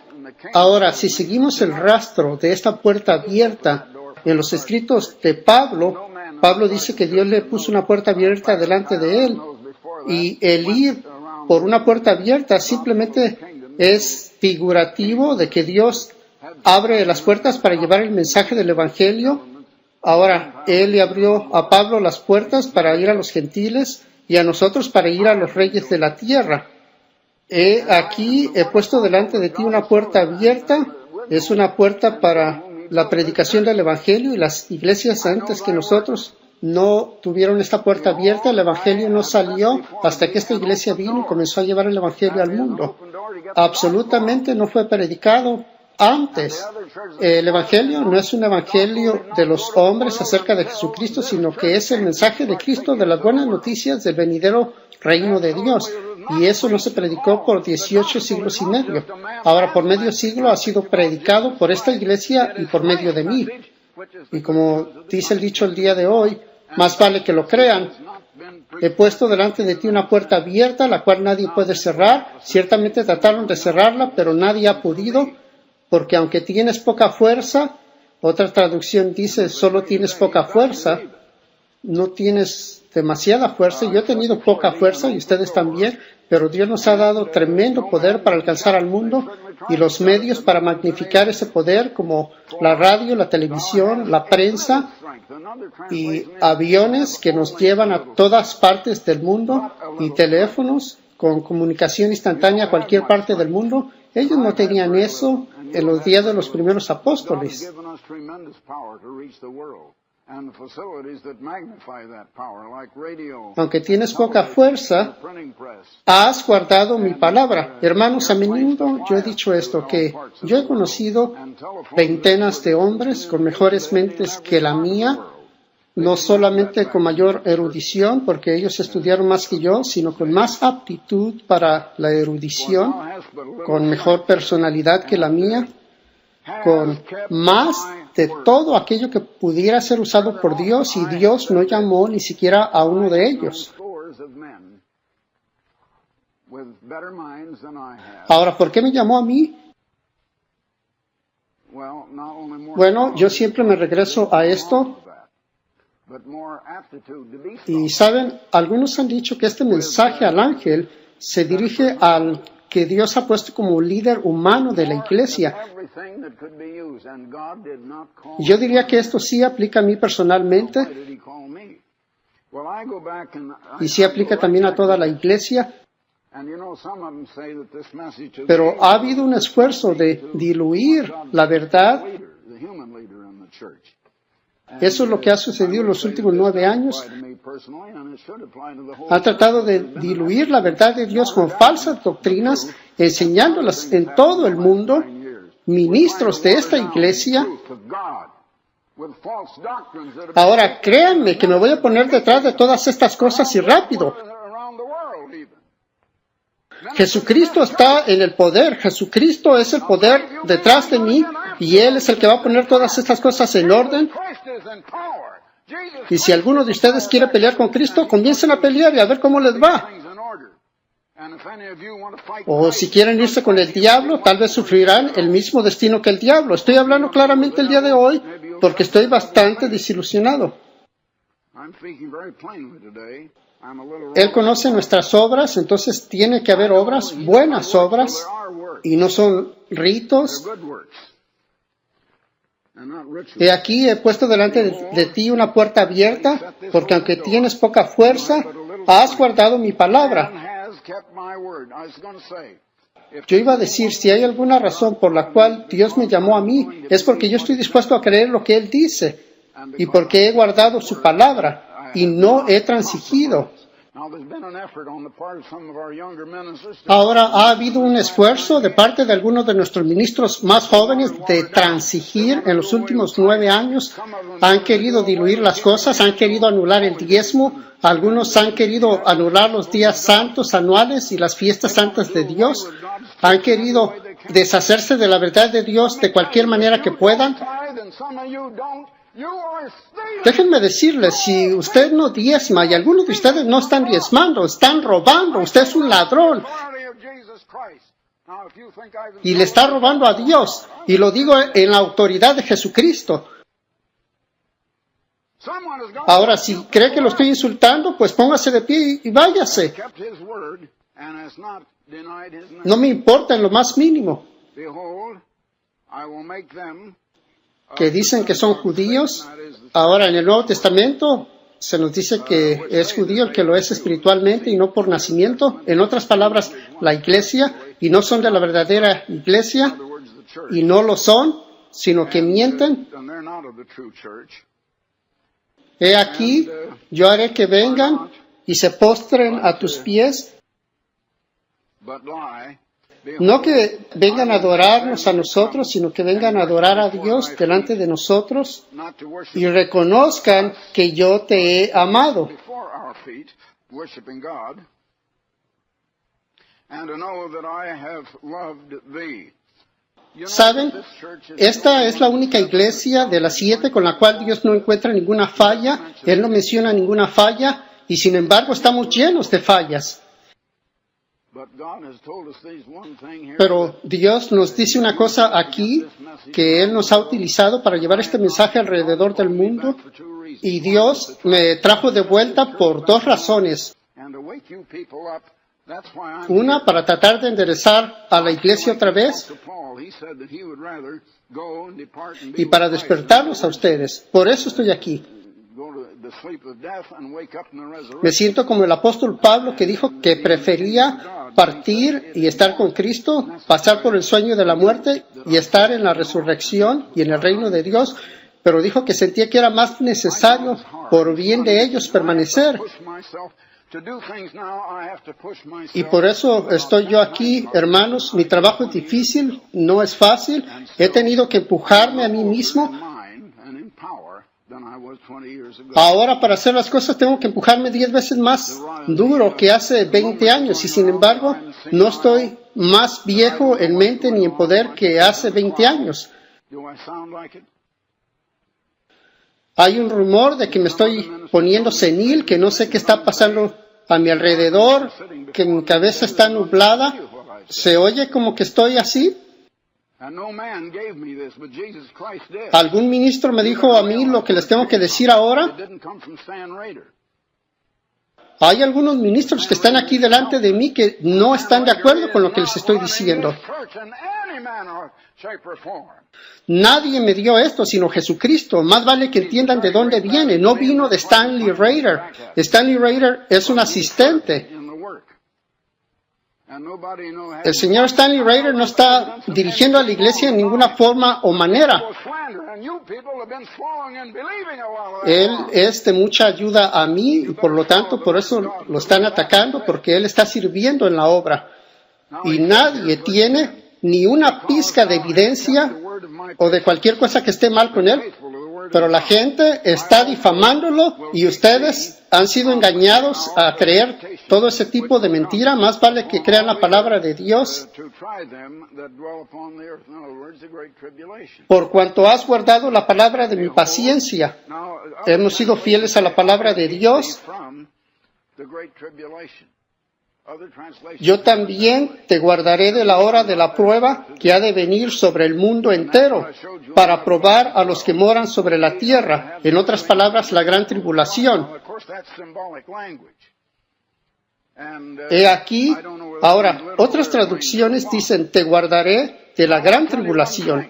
Ahora, si seguimos el rastro de esta puerta abierta en los escritos de Pablo, Pablo dice que Dios le puso una puerta abierta delante de él, y el ir por una puerta abierta simplemente es figurativo de que Dios abre las puertas para llevar el mensaje del Evangelio. Ahora, Él le abrió a Pablo las puertas para ir a los gentiles y a nosotros para ir a los reyes de la tierra. Aquí he puesto delante de ti una puerta abierta. Es una puerta para la predicación del Evangelio, y las iglesias antes que nosotros no tuvieron esta puerta abierta. El Evangelio no salió hasta que esta iglesia vino y comenzó a llevar el Evangelio al mundo. Absolutamente no fue predicado antes. El Evangelio no es un evangelio de los hombres acerca de Jesucristo, sino que es el mensaje de Cristo, de las buenas noticias del venidero reino de Dios. Y eso no se predicó por 18 siglos y medio. Ahora, por medio siglo ha sido predicado por esta iglesia y por medio de mí. Y como dice el dicho el día de hoy, más vale que lo crean. He puesto delante de ti una puerta abierta, la cual nadie puede cerrar. Ciertamente trataron de cerrarla, pero nadie ha podido, porque aunque tienes poca fuerza, otra traducción dice, solo tienes poca fuerza, no tienes demasiada fuerza. Yo he tenido poca fuerza y ustedes también, pero Dios nos ha dado tremendo poder para alcanzar al mundo, y los medios para magnificar ese poder, como la radio, la televisión, la prensa y aviones que nos llevan a todas partes del mundo y teléfonos con comunicación instantánea a cualquier parte del mundo. Ellos no tenían eso en los días de los primeros apóstoles. Aunque tienes poca fuerza, has guardado mi palabra. Hermanos, a menudo yo he dicho esto, que yo he conocido veintenas de hombres con mejores mentes que la mía, no solamente con mayor erudición, porque ellos estudiaron más que yo, sino con más aptitud para la erudición, con mejor personalidad que la mía, con más de todo aquello que pudiera ser usado por Dios, y Dios no llamó ni siquiera a uno de ellos. Ahora, ¿por qué me llamó a mí? Bueno, yo siempre me regreso a esto. Y saben, algunos han dicho que este mensaje al ángel se dirige al que Dios ha puesto como líder humano de la iglesia. Yo diría que esto sí aplica a mí personalmente, y sí aplica también a toda la iglesia. Pero ha habido un esfuerzo de diluir la verdad. Eso es lo que ha sucedido en los últimos 9 años. Ha tratado de diluir la verdad de Dios con falsas doctrinas, enseñándolas en todo el mundo. Ministros de esta iglesia. Ahora, créanme que me voy a poner detrás de todas estas cosas y rápido. Jesucristo está en el poder. Jesucristo es el poder detrás de mí, y Él es el que va a poner todas estas cosas en orden. Y si alguno de ustedes quiere pelear con Cristo, comiencen a pelear y a ver cómo les va. O si quieren irse con el diablo, tal vez sufrirán el mismo destino que el diablo. Estoy hablando claramente el día de hoy porque estoy bastante desilusionado. Él conoce nuestras obras, entonces tiene que haber obras, buenas obras, y no son ritos. He aquí he puesto delante de ti una puerta abierta, porque aunque tienes poca fuerza, has guardado mi palabra. Yo iba a decir, si hay alguna razón por la cual Dios me llamó a mí, es porque yo estoy dispuesto a creer lo que Él dice, y porque he guardado su palabra, y no he transigido. Ahora ha habido un esfuerzo de parte de algunos de nuestros ministros más jóvenes de transigir en los últimos 9 años. Han querido diluir las cosas, han querido anular el diezmo, algunos han querido anular los días santos anuales y las fiestas santas de Dios. Han querido deshacerse de la verdad de Dios de cualquier manera que puedan. Déjenme decirles, si usted no diezma y algunos de ustedes no están diezmando, están robando, usted es un ladrón y le está robando a Dios, y lo digo en la autoridad de Jesucristo. Ahora, si cree que lo estoy insultando, pues póngase de pie y váyase. No me importa en lo más mínimo. Que dicen que son judíos. Ahora, en el Nuevo Testamento se nos dice que es judío el que lo es espiritualmente y no por nacimiento. En otras palabras, la iglesia, y no son de la verdadera iglesia, y no lo son, sino que mienten. He aquí, yo haré que vengan y se postren a tus pies. No que vengan a adorarnos a nosotros, sino que vengan a adorar a Dios delante de nosotros y reconozcan que yo te he amado. ¿Saben? Esta es la única iglesia de las 7 con la cual Dios no encuentra ninguna falla. Él no menciona ninguna falla, y sin embargo estamos llenos de fallas. Pero Dios nos dice una cosa aquí, que Él nos ha utilizado para llevar este mensaje alrededor del mundo, y Dios me trajo de vuelta por 2 razones. Una, para tratar de enderezar a la iglesia otra vez, y para despertarlos a ustedes. Por eso estoy aquí. Me siento como el apóstol Pablo, que dijo que prefería partir y estar con Cristo, pasar por el sueño de la muerte y estar en la resurrección y en el reino de Dios, pero dijo que sentía que era más necesario por bien de ellos permanecer. Y por eso estoy yo aquí, hermanos. Mi trabajo es difícil, no es fácil. He tenido que empujarme a mí mismo. Ahora, para hacer las cosas, tengo que empujarme 10 veces más duro que hace 20 años. Y sin embargo, no estoy más viejo en mente ni en poder que hace 20 años. Hay un rumor de que me estoy poniendo senil, que no sé qué está pasando a mi alrededor, que mi cabeza está nublada. ¿Se oye como que estoy así? Algún ministro me dijo a mí lo que les tengo que decir ahora. Hay algunos ministros que están aquí delante de mí que no están de acuerdo con lo que les estoy diciendo. Nadie me dio esto sino Jesucristo. Más vale que entiendan de dónde viene. No vino de Stanley Rader. Stanley Rader es un asistente. El señor Stanley Rader no está dirigiendo a la iglesia en ninguna forma o manera. Él es de mucha ayuda a mí y por lo tanto por eso lo están atacando, porque él está sirviendo en la obra. Y nadie tiene ni una pizca de evidencia o de cualquier cosa que esté mal con él, pero la gente está difamándolo y ustedes han sido engañados a creer todo ese tipo de mentira. Más vale que crean la palabra de Dios. Por cuanto has guardado la palabra de mi paciencia, hemos sido fieles a la palabra de Dios. Yo también te guardaré de la hora de la prueba que ha de venir sobre el mundo entero, para probar a los que moran sobre la tierra. En otras palabras, la gran tribulación. He aquí, ahora, otras traducciones dicen, te guardaré de la gran tribulación.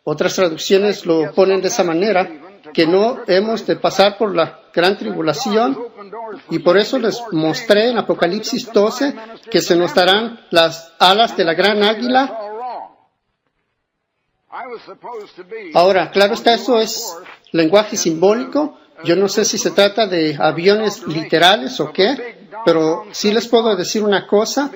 Otras traducciones lo ponen de esa manera, que no hemos de pasar por la gran tribulación, y por eso les mostré en Apocalipsis 12 que se nos darán las alas de la gran águila. Ahora, claro está, eso es lenguaje simbólico. Yo no sé si se trata de aviones literales o qué, pero sí les puedo decir una cosa.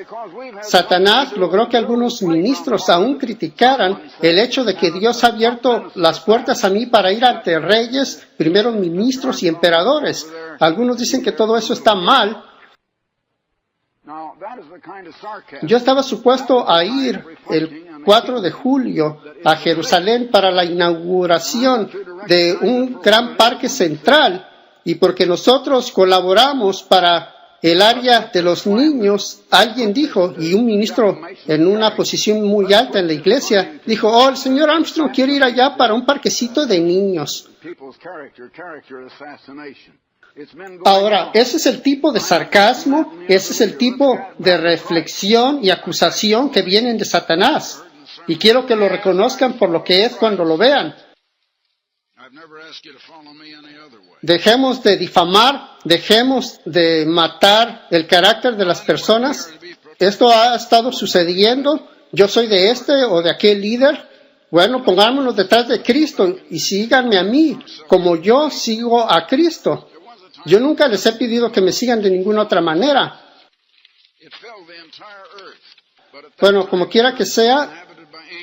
Satanás logró que algunos ministros aún criticaran el hecho de que Dios ha abierto las puertas a mí para ir ante reyes, primeros ministros y emperadores. Algunos dicen que todo eso está mal. Yo estaba supuesto a ir el 4 de julio a Jerusalén para la inauguración de un gran parque central, y porque nosotros colaboramos para el área de los niños, alguien dijo, y un ministro en una posición muy alta en la iglesia, dijo, oh, el señor Armstrong quiere ir allá para un parquecito de niños. Ahora, ese es el tipo de sarcasmo, ese es el tipo de reflexión y acusación que vienen de Satanás. Y quiero que lo reconozcan por lo que es cuando lo vean. Dejemos de difamar, dejemos de matar el carácter de las personas. Esto ha estado sucediendo. Yo soy de este o de aquel líder. Bueno, pongámonos detrás de Cristo y síganme a mí, como yo sigo a Cristo. Yo nunca les he pedido que me sigan de ninguna otra manera. Bueno, como quiera que sea,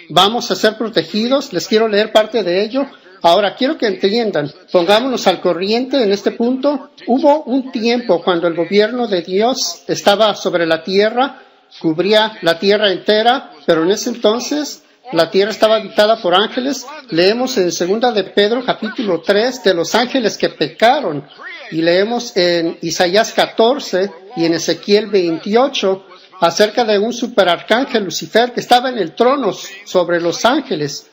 vamos a ser protegidos. Les quiero leer parte de ello. Ahora, quiero que entiendan, pongámonos al corriente en este punto. Hubo un tiempo cuando el gobierno de Dios estaba sobre la tierra, cubría la tierra entera, pero en ese entonces la tierra estaba habitada por ángeles. Leemos en 2 de Pedro, capítulo 3, de los ángeles que pecaron. Y leemos en Isaías 14 y en Ezequiel 28 acerca de un superarcángel Lucifer que estaba en el trono sobre los ángeles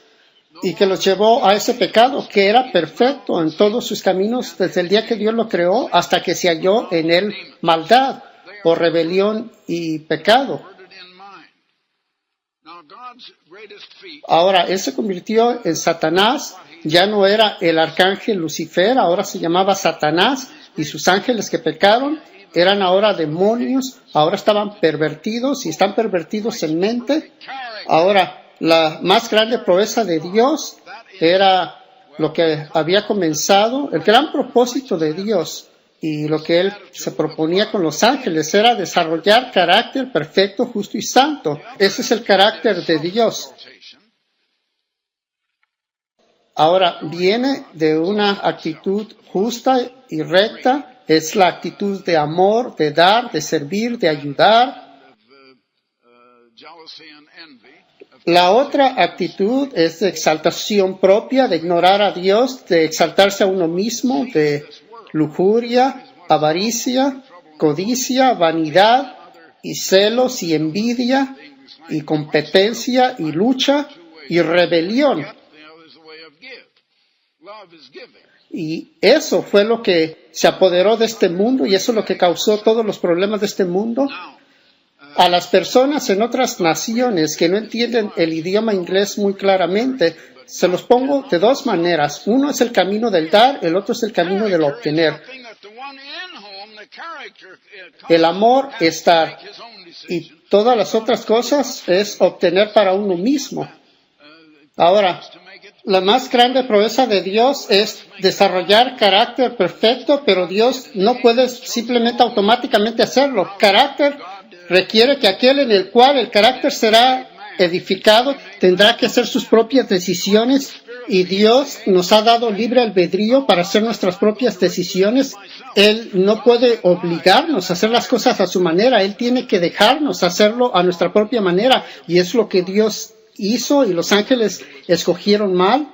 y que los llevó a ese pecado, que era perfecto en todos sus caminos desde el día que Dios lo creó hasta que se halló en él maldad o rebelión y pecado. Ahora, él se convirtió en Satanás, ya no era el arcángel Lucifer, ahora se llamaba Satanás, y sus ángeles que pecaron eran ahora demonios, ahora estaban pervertidos y están pervertidos en mente. Ahora, la más grande proeza de Dios era lo que había comenzado, el gran propósito de Dios y lo que él se proponía con los ángeles era desarrollar carácter perfecto, justo y santo. Ese es el carácter de Dios. Ahora viene de una actitud justa y recta, es la actitud de amor, de dar, de servir, de ayudar. La otra actitud es de exaltación propia, de ignorar a Dios, de exaltarse a uno mismo, de lujuria, avaricia, codicia, vanidad, y celos, y envidia, y competencia, y lucha, y rebelión. Y eso fue lo que se apoderó de este mundo, y eso es lo que causó todos los problemas de este mundo. A las personas en otras naciones que no entienden el idioma inglés muy claramente, se los pongo de dos maneras. Uno es el camino del dar, el otro es el camino del obtener. El amor es dar, y todas las otras cosas es obtener para uno mismo. Ahora, la más grande proeza de Dios es desarrollar carácter perfecto, pero Dios no puede simplemente automáticamente hacerlo. Carácter requiere que aquel en el cual el carácter será edificado tendrá que hacer sus propias decisiones, y Dios nos ha dado libre albedrío para hacer nuestras propias decisiones. Él no puede obligarnos a hacer las cosas a su manera, Él tiene que dejarnos hacerlo a nuestra propia manera, y es lo que Dios hizo, y los ángeles escogieron mal.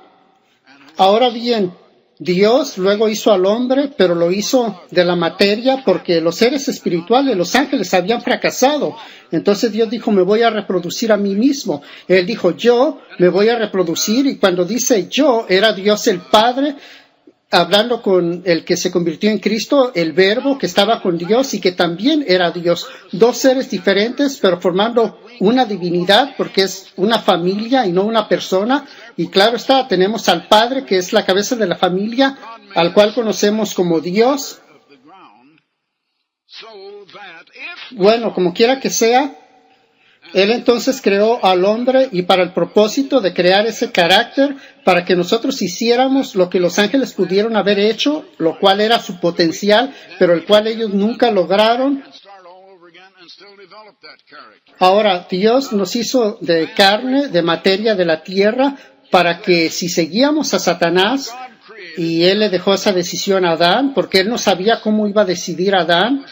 Ahora bien, Dios luego hizo al hombre, pero lo hizo de la materia porque los seres espirituales, los ángeles, habían fracasado. Entonces Dios dijo, me voy a reproducir a mí mismo. Él dijo, yo me voy a reproducir, y cuando dice yo, era Dios el Padre hablando con el que se convirtió en Cristo, el Verbo que estaba con Dios y que también era Dios. Dos seres diferentes, pero formando una divinidad, porque es una familia y no una persona. Y claro está, tenemos al Padre, que es la cabeza de la familia, al cual conocemos como Dios. Bueno, como quiera que sea, Él entonces creó al hombre, y para el propósito de crear ese carácter, para que nosotros hiciéramos lo que los ángeles pudieron haber hecho, lo cual era su potencial, pero el cual ellos nunca lograron. Ahora, Dios nos hizo de carne, de materia de la tierra, para que si seguíamos a Satanás, y Él le dejó esa decisión a Adán, porque Él no sabía cómo iba a decidir Adán,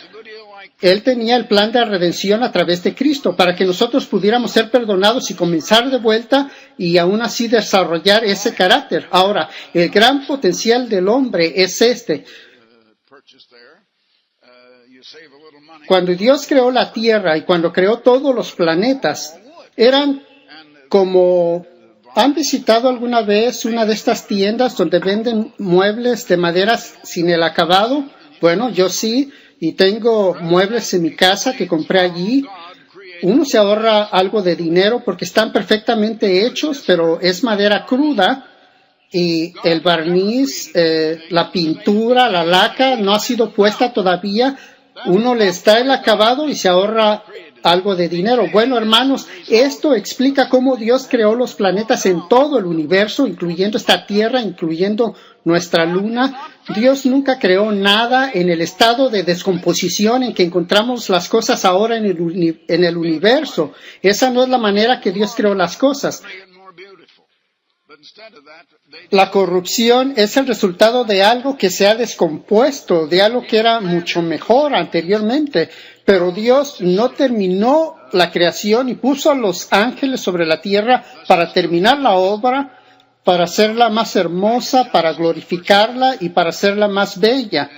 Él tenía el plan de redención a través de Cristo, para que nosotros pudiéramos ser perdonados y comenzar de vuelta, y aún así desarrollar ese carácter. Ahora, el gran potencial del hombre es este. Cuando Dios creó la tierra y cuando creó todos los planetas, eran como... ¿Han visitado alguna vez una de estas tiendas donde venden muebles de maderas sin el acabado? Bueno, yo sí, y tengo muebles en mi casa que compré allí. Uno se ahorra algo de dinero porque están perfectamente hechos, pero es madera cruda, y el barniz, la pintura, la laca no ha sido puesta todavía. Uno les da el acabado y se ahorra algo de dinero. Bueno, hermanos, esto explica cómo Dios creó los planetas en todo el universo, incluyendo esta tierra, incluyendo nuestra luna. Dios nunca creó nada en el estado de descomposición en que encontramos las cosas ahora en el universo. Esa no es la manera que Dios creó las cosas. La corrupción es el resultado de algo que se ha descompuesto, de algo que era mucho mejor anteriormente. Pero Dios no terminó la creación y puso a los ángeles sobre la tierra para terminar la obra, para hacerla más hermosa, para glorificarla y para hacerla más bella.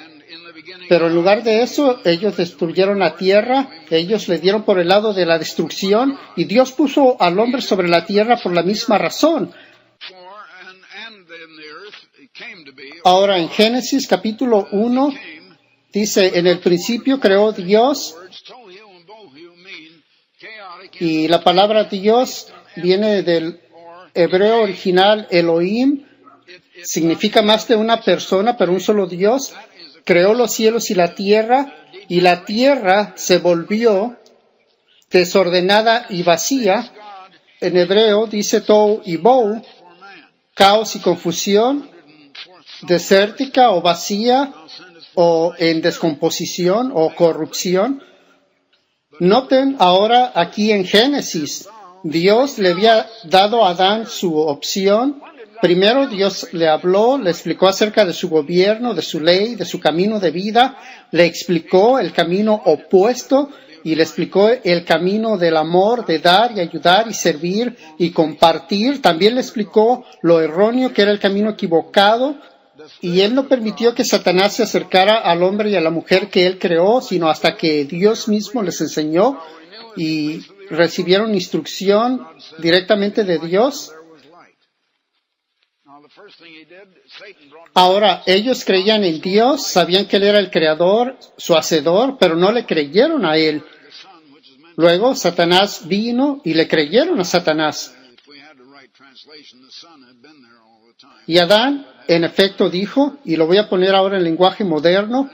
Pero en lugar de eso, ellos destruyeron la tierra, ellos le dieron por el lado de la destrucción, y Dios puso al hombre sobre la tierra por la misma razón. Ahora, en Génesis capítulo 1, dice, en el principio creó Dios Y la palabra Dios viene del hebreo original Elohim, significa más de una persona, pero un solo Dios. Creó los cielos y la tierra se volvió desordenada y vacía. En hebreo dice tohu y bohu, caos y confusión, desértica o vacía, o en descomposición o corrupción. Noten ahora aquí en Génesis, Dios le había dado a Adán su opción. Primero Dios le habló, le explicó acerca de su gobierno, de su ley, de su camino de vida, le explicó el camino opuesto y le explicó el camino del amor, de dar y ayudar y servir y compartir. También le explicó lo erróneo que era el camino equivocado. Y él no permitió que Satanás se acercara al hombre y a la mujer que él creó, sino hasta que Dios mismo les enseñó y recibieron instrucción directamente de Dios. Ahora, ellos creían en Dios, sabían que Él era el creador, su hacedor, pero no le creyeron a Él. Luego, Satanás vino y le creyeron a Satanás. Y Adán, en efecto, dijo, y lo voy a poner ahora en lenguaje moderno,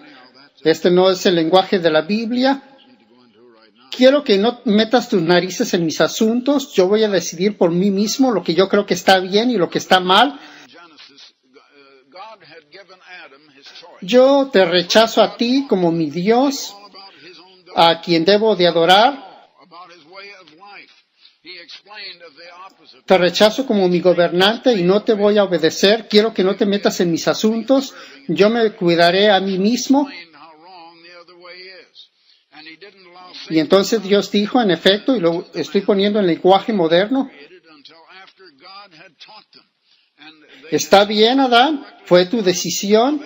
este no es el lenguaje de la Biblia: quiero que no metas tus narices en mis asuntos, yo voy a decidir por mí mismo lo que yo creo que está bien y lo que está mal. Yo te rechazo a ti como mi Dios, a quien debo de adorar. Te rechazo como mi gobernante y no te voy a obedecer. Quiero que no te metas en mis asuntos. Yo me cuidaré a mí mismo. Y entonces Dios dijo, en efecto, y lo estoy poniendo en lenguaje moderno: está bien, Adán, fue tu decisión.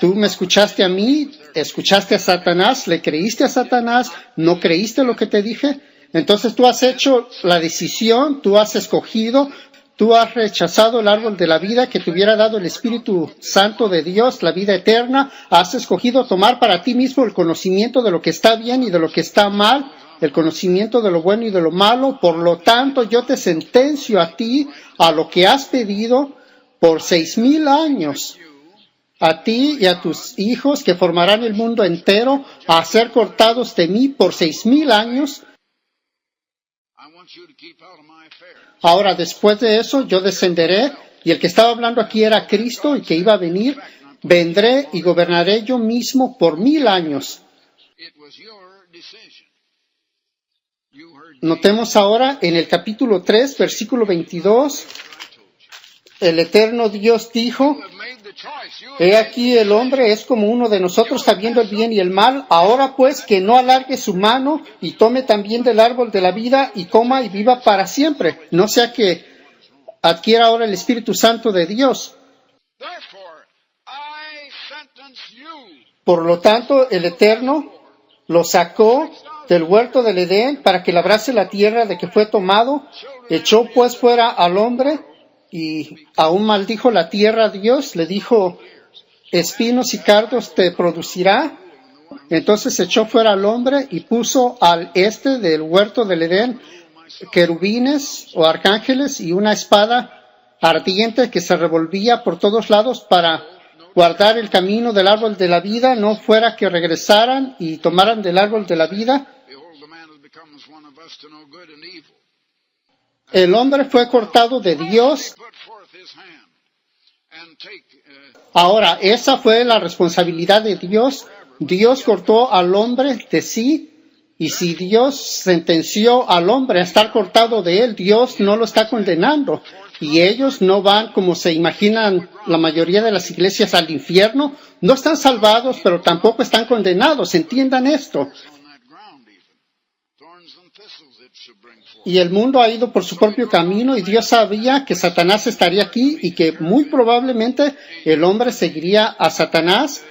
Tú me escuchaste a mí, escuchaste a Satanás, le creíste a Satanás, no creíste lo que te dije. Entonces tú has hecho la decisión, tú has escogido, tú has rechazado el árbol de la vida que te hubiera dado el Espíritu Santo de Dios, la vida eterna. Has escogido tomar para ti mismo el conocimiento de lo que está bien y de lo que está mal, el conocimiento de lo bueno y de lo malo. Por lo tanto, yo te sentencio a ti, a lo que has pedido, por 6,000 años, a ti y a tus hijos que formarán el mundo entero, a ser cortados de mí por 6,000 años. Ahora, después de eso, yo descenderé, y el que estaba hablando aquí era Cristo, y que iba a venir. Vendré y gobernaré yo mismo por 1,000 años. Notemos ahora en el capítulo 3, versículo 22, el eterno Dios dijo: he aquí el hombre es como uno de nosotros, sabiendo el bien y el mal. Ahora pues, que no alargue su mano y tome también del árbol de la vida y coma y viva para siempre, no sea que adquiera ahora el Espíritu Santo de Dios. Por lo tanto, el Eterno lo sacó del huerto del Edén para que labrase la tierra de que fue tomado. Echó pues fuera al hombre y aún maldijo la tierra a Dios. Le dijo: espinos y cardos te producirá. Entonces echó fuera al hombre y puso al este del huerto del Edén querubines o arcángeles y una espada ardiente que se revolvía por todos lados para guardar el camino del árbol de la vida, no fuera que regresaran y tomaran del árbol de la vida. El hombre fue cortado de Dios. Ahora, esa fue la responsabilidad de Dios. Dios cortó al hombre de sí, y si Dios sentenció al hombre a estar cortado de él, Dios no lo está condenando. Y ellos no van, como se imaginan la mayoría de las iglesias, al infierno. No están salvados, pero tampoco están condenados. Entiendan esto. Y el mundo ha ido por su propio camino, y Dios sabía que Satanás estaría aquí y que muy probablemente el hombre seguiría a Satanás.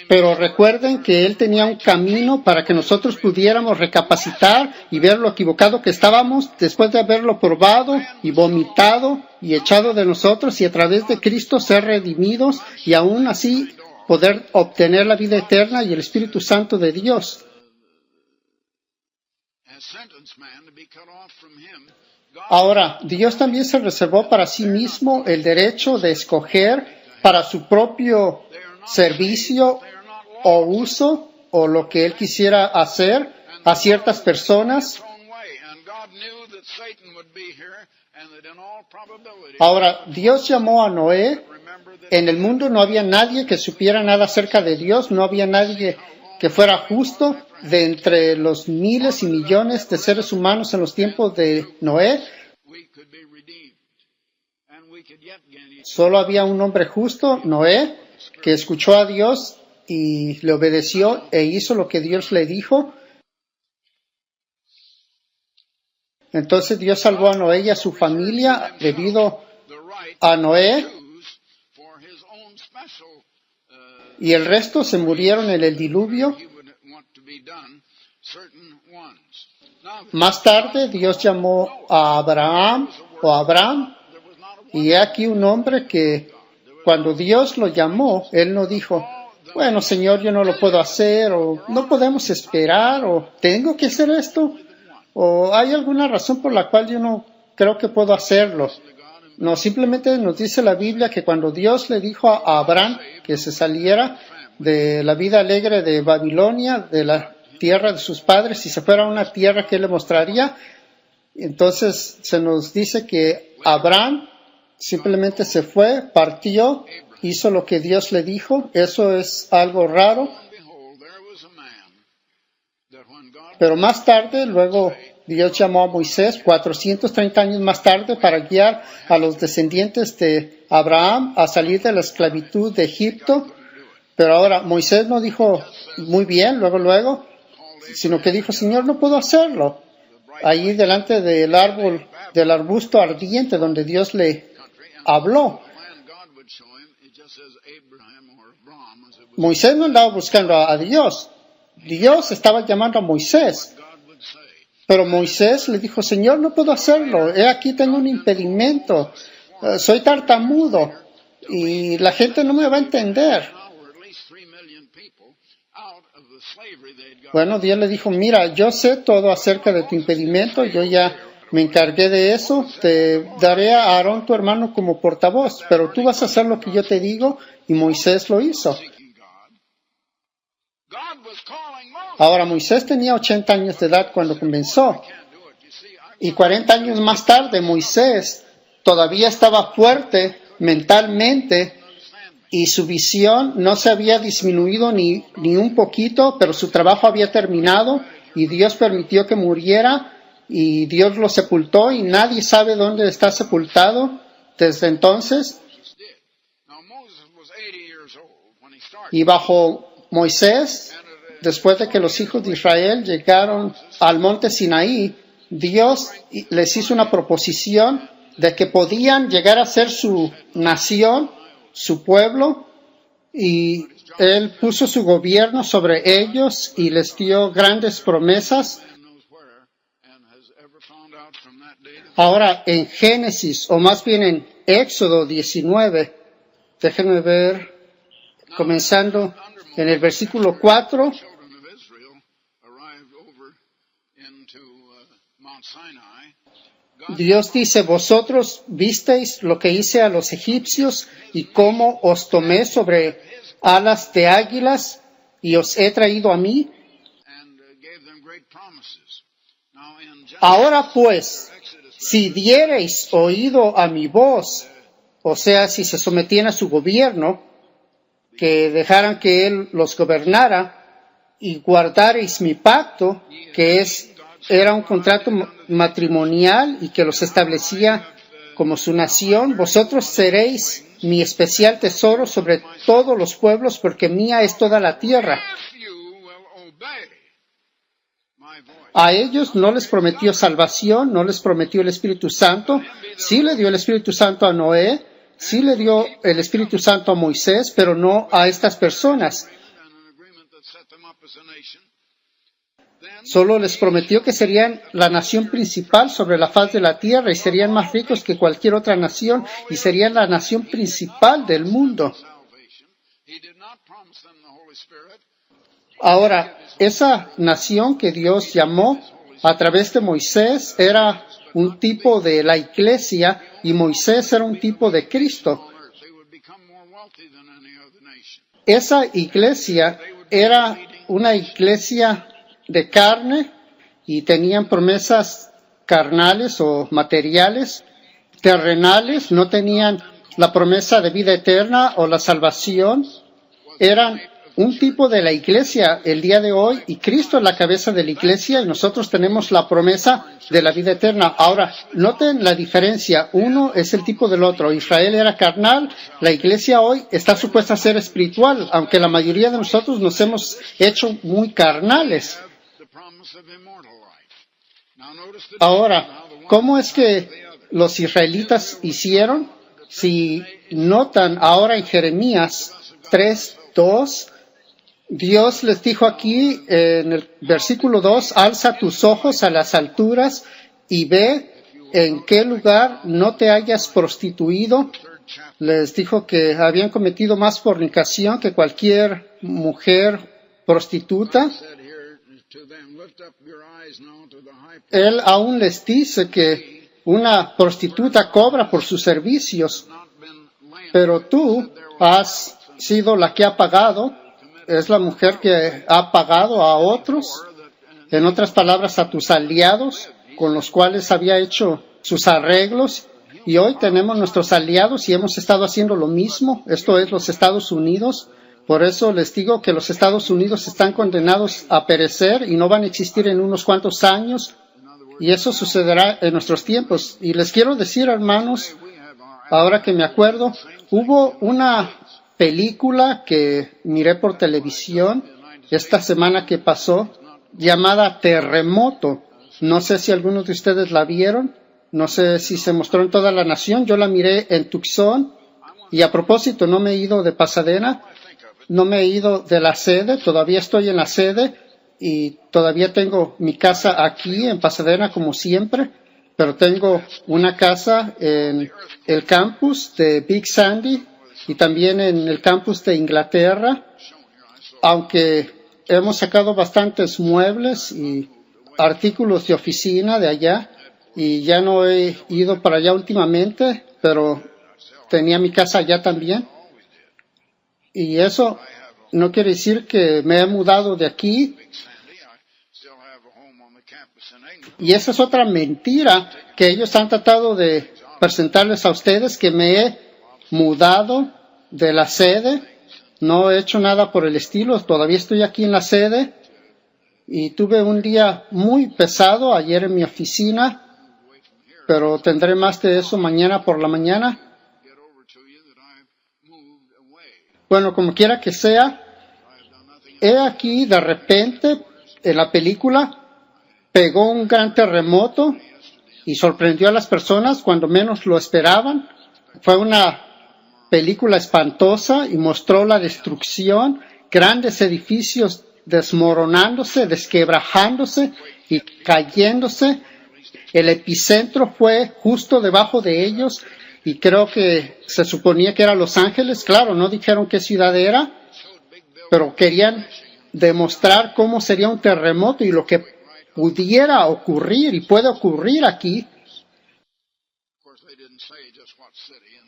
Pero recuerden que Él tenía un camino para que nosotros pudiéramos recapacitar y ver lo equivocado que estábamos después de haberlo probado y vomitado y echado de nosotros, y a través de Cristo ser redimidos y aún así poder obtener la vida eterna y el Espíritu Santo de Dios. Ahora, Dios también se reservó para sí mismo el derecho de escoger para su propio servicio o uso o lo que Él quisiera hacer a ciertas personas. Ahora, Dios llamó a Noé. En el mundo no había nadie que supiera nada acerca de Dios, no había nadie que fuera justo. De entre los miles y millones de seres humanos en los tiempos de Noé, solo había un hombre justo, Noé, que escuchó a Dios y le obedeció e hizo lo que Dios le dijo. Entonces Dios salvó a Noé y a su familia debido a Noé, y el resto se murieron en el diluvio. Más tarde Dios llamó a Abraham, y he aquí un hombre que cuando Dios lo llamó, él no dijo, bueno, Señor, yo no lo puedo hacer, o no podemos esperar, o tengo que hacer esto, o hay alguna razón por la cual yo no creo que puedo hacerlo. No, simplemente nos dice la Biblia que cuando Dios le dijo a Abraham que se saliera de la vida alegre de Babilonia, de la tierra de sus padres, y se fuera a una tierra que Él le mostraría, entonces se nos dice que Abraham simplemente se fue, partió, hizo lo que Dios le dijo. Eso es algo raro. Pero más tarde, luego Dios llamó a Moisés 430 años más tarde para guiar a los descendientes de Abraham a salir de la esclavitud de Egipto. Pero ahora Moisés no dijo muy bien, luego, sino que dijo, Señor, no puedo hacerlo. Allí delante del árbol, del arbusto ardiente donde Dios le habló. Moisés no andaba buscando a Dios. Dios estaba llamando a Moisés. Pero Moisés le dijo, Señor, no puedo hacerlo. He aquí tengo un impedimento. Soy tartamudo y la gente no me va a entender. Bueno, Dios le dijo, mira, yo sé todo acerca de tu impedimento. Yo ya me encargué de eso. Te daré a Aarón, tu hermano, como portavoz. Pero tú vas a hacer lo que yo te digo. Y Moisés lo hizo. Ahora, Moisés tenía 80 años de edad cuando comenzó. Y 40 años más tarde, Moisés todavía estaba fuerte mentalmente y su visión no se había disminuido ni un poquito, pero su trabajo había terminado y Dios permitió que muriera y Dios lo sepultó y nadie sabe dónde está sepultado desde entonces. Y bajo Moisés, después de que los hijos de Israel llegaron al monte Sinaí, Dios les hizo una proposición de que podían llegar a ser su nación, su pueblo, y Él puso su gobierno sobre ellos y les dio grandes promesas. Ahora, en Génesis, o más bien en Éxodo 19, déjenme ver, comenzando en el versículo 4, Dios dice, vosotros visteis lo que hice a los egipcios y cómo os tomé sobre alas de águilas y os he traído a mí. Ahora pues, si diereis oído a mi voz, o sea, si se sometían a su gobierno, que dejaran que Él los gobernara, y guardareis mi pacto, que era un contrato matrimonial y que los establecía como su nación, vosotros seréis mi especial tesoro sobre todos los pueblos, porque mía es toda la tierra. A ellos no les prometió salvación, no les prometió el Espíritu Santo. Sí le dio el Espíritu Santo a Noé, sí le dio el Espíritu Santo a Moisés, pero no a estas personas. Solo les prometió que serían la nación principal sobre la faz de la tierra y serían más ricos que cualquier otra nación y serían la nación principal del mundo. Ahora, esa nación que Dios llamó a través de Moisés era un tipo de la iglesia y Moisés era un tipo de Cristo. Esa iglesia era una iglesia de carne y tenían promesas carnales o materiales, terrenales, no tenían la promesa de vida eterna o la salvación. Eran un tipo de la iglesia el día de hoy y Cristo es la cabeza de la iglesia y nosotros tenemos la promesa de la vida eterna. Ahora, noten la diferencia. Uno es el tipo del otro. Israel era carnal, la iglesia hoy está supuesta a ser espiritual, aunque la mayoría de nosotros nos hemos hecho muy carnales. Ahora, ¿cómo es que los israelitas hicieron? Si notan ahora en Jeremías 3:2, Dios les dijo aquí en el versículo 2, alza tus ojos a las alturas y ve en qué lugar no te hayas prostituido. Les dijo que habían cometido más fornicación que cualquier mujer prostituta. Él aún les dice que una prostituta cobra por sus servicios, pero tú has sido la que ha pagado. Es la mujer que ha pagado a otros, en otras palabras, a tus aliados, con los cuales había hecho sus arreglos. Y hoy tenemos nuestros aliados y hemos estado haciendo lo mismo. Esto es los Estados Unidos. Por eso les digo que los Estados Unidos están condenados a perecer y no van a existir en unos cuantos años. Y eso sucederá en nuestros tiempos. Y les quiero decir, hermanos, ahora que me acuerdo, hubo una película que miré por televisión esta semana que pasó, llamada Terremoto. No sé si algunos de ustedes la vieron, no sé si se mostró en toda la nación. Yo la miré en Tucson y a propósito no me he ido de Pasadena, no me he ido de la sede, todavía estoy en la sede y todavía tengo mi casa aquí en Pasadena como siempre, pero tengo una casa en el campus de Big Sandy y también en el campus de Inglaterra, aunque hemos sacado bastantes muebles y artículos de oficina de allá y ya no he ido para allá últimamente, pero tenía mi casa allá también. Y eso no quiere decir que me he mudado de aquí. Y esa es otra mentira que ellos han tratado de presentarles a ustedes, que me he mudado de la sede. No he hecho nada por el estilo, todavía estoy aquí en la sede y tuve un día muy pesado ayer en mi oficina, pero tendré más de eso mañana por la mañana. Bueno, como quiera que sea, he aquí de repente en la película pegó un gran terremoto y sorprendió a las personas cuando menos lo esperaban. Fue una película espantosa y mostró la destrucción, grandes edificios desmoronándose, desquebrajándose y cayéndose. El epicentro fue justo debajo de ellos y creo que se suponía que era Los Ángeles. Claro, no dijeron qué ciudad era, pero querían demostrar cómo sería un terremoto y lo que pudiera ocurrir y puede ocurrir aquí.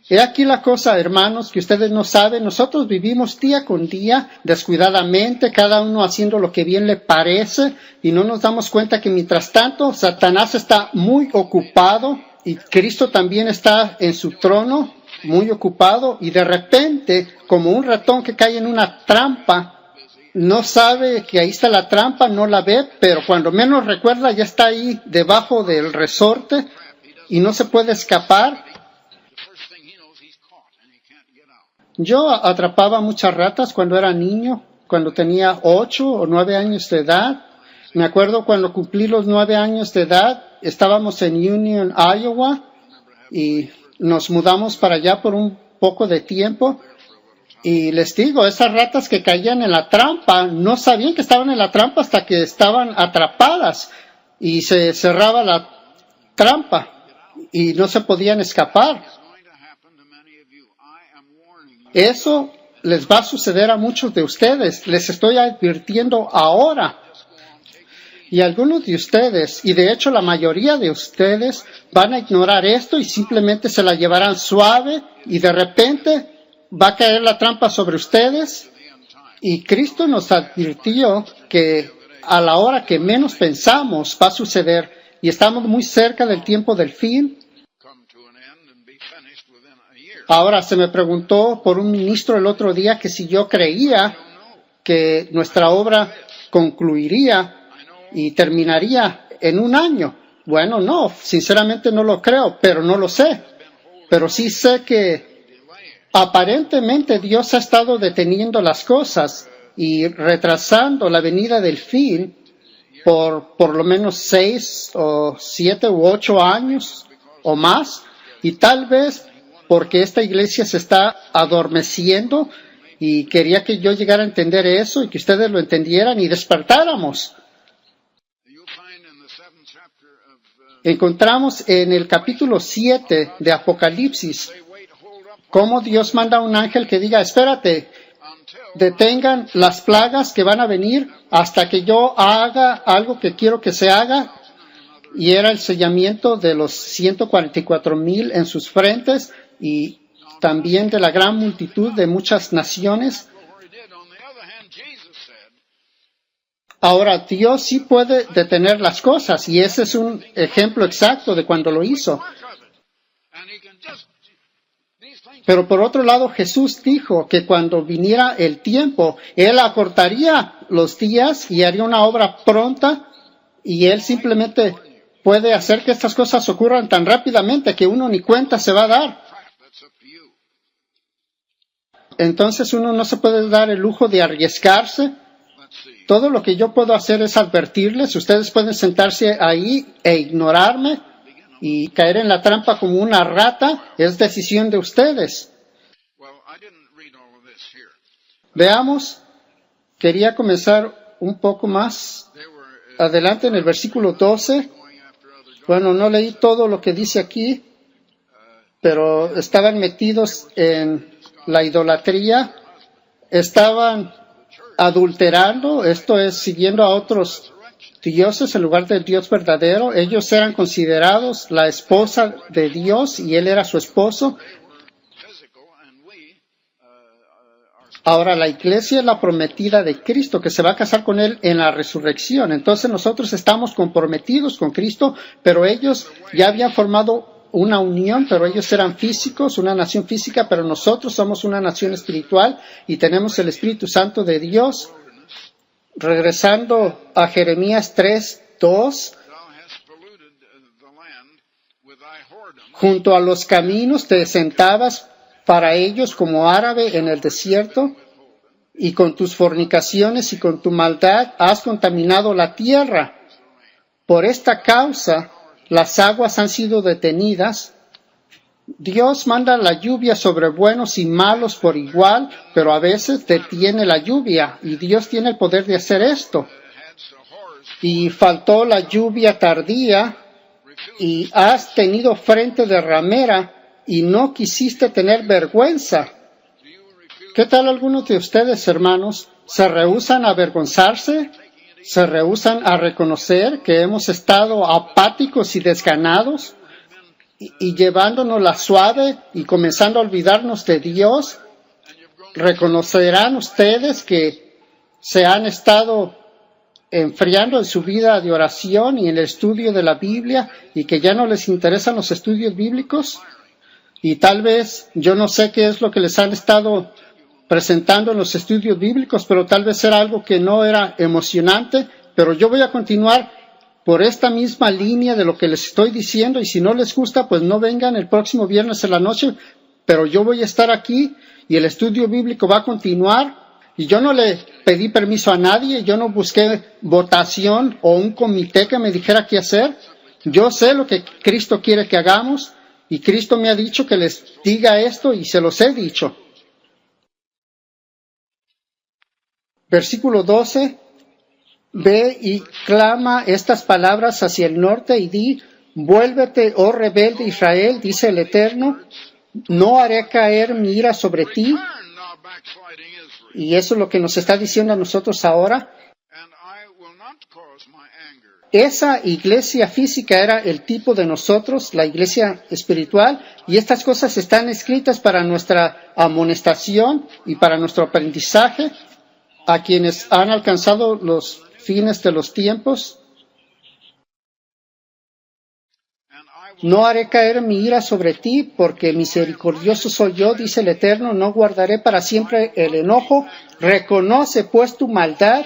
He aquí la cosa, hermanos, que ustedes no saben. Nosotros vivimos día con día, descuidadamente, cada uno haciendo lo que bien le parece, y no nos damos cuenta que mientras tanto Satanás está muy ocupado y Cristo también está en su trono, muy ocupado, y de repente, como un ratón que cae en una trampa, no sabe que ahí está la trampa, no la ve, pero cuando menos recuerda ya está ahí debajo del resorte y no se puede escapar. Yo atrapaba muchas ratas cuando era niño, cuando tenía 8 o 9 años de edad. Me acuerdo cuando cumplí los 9 años de edad, estábamos en Union, Iowa, y nos mudamos para allá por un poco de tiempo. Y les digo, esas ratas que caían en la trampa, no sabían que estaban en la trampa hasta que estaban atrapadas y se cerraba la trampa y no se podían escapar. Eso les va a suceder a muchos de ustedes. Les estoy advirtiendo ahora. Y algunos de ustedes, y de hecho la mayoría de ustedes, van a ignorar esto y simplemente se la llevarán suave y de repente va a caer la trampa sobre ustedes. Y Cristo nos advirtió que a la hora que menos pensamos va a suceder y estamos muy cerca del tiempo del fin. Ahora se me preguntó por un ministro el otro día que si yo creía que nuestra obra concluiría y terminaría en un año. Bueno, no, sinceramente no lo creo, pero no lo sé. Pero sí sé que aparentemente Dios ha estado deteniendo las cosas y retrasando la venida del fin por lo menos 6 o 7 u 8 años o más. Y tal vez porque esta iglesia se está adormeciendo y quería que yo llegara a entender eso y que ustedes lo entendieran y despertáramos. Encontramos en el capítulo 7 de Apocalipsis cómo Dios manda a un ángel que diga, espérate, detengan las plagas que van a venir hasta que yo haga algo que quiero que se haga. Y era el sellamiento de los 144,000 en sus frentes y también de la gran multitud de muchas naciones. Ahora, Dios sí puede detener las cosas y ese es un ejemplo exacto de cuando lo hizo. Pero por otro lado, Jesús dijo que cuando viniera el tiempo, Él acortaría los días y haría una obra pronta y Él simplemente puede hacer que estas cosas ocurran tan rápidamente que uno ni cuenta se va a dar. Entonces uno no se puede dar el lujo de arriesgarse. Todo lo que yo puedo hacer es advertirles. Ustedes pueden sentarse ahí e ignorarme y caer en la trampa como una rata. Es decisión de ustedes. Veamos, quería comenzar un poco más adelante en el versículo 12. Bueno, no leí todo lo que dice aquí, pero estaban metidos en la idolatría, estaban adulterando, esto es, siguiendo a otros dioses en lugar del Dios verdadero. Ellos eran considerados la esposa de Dios y Él era su esposo. Ahora, la iglesia es la prometida de Cristo, que se va a casar con Él en la resurrección. Entonces nosotros estamos comprometidos con Cristo, pero ellos ya habían formado una unión, pero ellos eran físicos, una nación física, pero nosotros somos una nación espiritual y tenemos el Espíritu Santo de Dios. Regresando a Jeremías 3:2, junto a los caminos te sentabas para ellos como árabe en el desierto, y con tus fornicaciones y con tu maldad has contaminado la tierra. Por esta causa las aguas han sido detenidas. Dios manda la lluvia sobre buenos y malos por igual, pero a veces detiene la lluvia, y Dios tiene el poder de hacer esto. Y faltó la lluvia tardía, y has tenido frente de ramera, y no quisiste tener vergüenza. ¿Qué tal algunos de ustedes, hermanos? ¿Se rehúsan a avergonzarse? ¿Se rehúsan a reconocer que hemos estado apáticos y desganados? Y llevándonos la suave y comenzando a olvidarnos de Dios? ¿Reconocerán ustedes que se han estado enfriando en su vida de oración y en el estudio de la Biblia y que ya no les interesan los estudios bíblicos? Y tal vez, yo no sé qué es lo que les han estado presentando en los estudios bíblicos, pero tal vez era algo que no era emocionante, pero yo voy a continuar por esta misma línea de lo que les estoy diciendo, y si no les gusta, pues no vengan el próximo viernes en la noche, pero yo voy a estar aquí y el estudio bíblico va a continuar, y yo no le pedí permiso a nadie, yo no busqué votación o un comité que me dijera qué hacer. Yo sé lo que Cristo quiere que hagamos, y Cristo me ha dicho que les diga esto y se los he dicho. Versículo 12. Ve y clama estas palabras hacia el norte y di, vuélvete, oh rebelde Israel, dice el Eterno, no haré caer mi ira sobre ti. Y eso es lo que nos está diciendo a nosotros ahora. esa iglesia física era el tipo de nosotros, la iglesia espiritual, y estas cosas están escritas para nuestra amonestación y para nuestro aprendizaje a quienes han alcanzado los fines de los tiempos. No haré caer mi ira sobre ti, porque misericordioso soy yo, dice el Eterno, no guardaré para siempre el enojo. Reconoce pues tu maldad.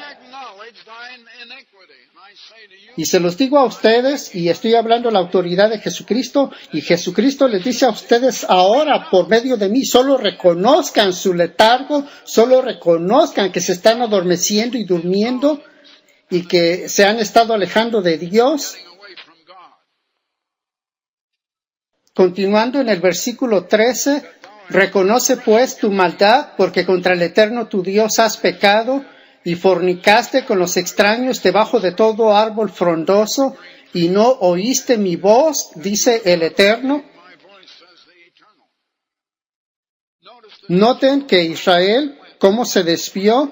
Y se los digo a ustedes, y estoy hablando de la autoridad de Jesucristo, y Jesucristo les dice a ustedes ahora, por medio de mí, solo reconozcan su letargo, solo reconozcan que se están adormeciendo y durmiendo, y que se han estado alejando de Dios. Continuando en el versículo 13, reconoce pues tu maldad, porque contra el Eterno tu Dios has pecado, y fornicaste con los extraños debajo de todo árbol frondoso, y no oíste mi voz, dice el Eterno. Noten que Israel, cómo se desvió,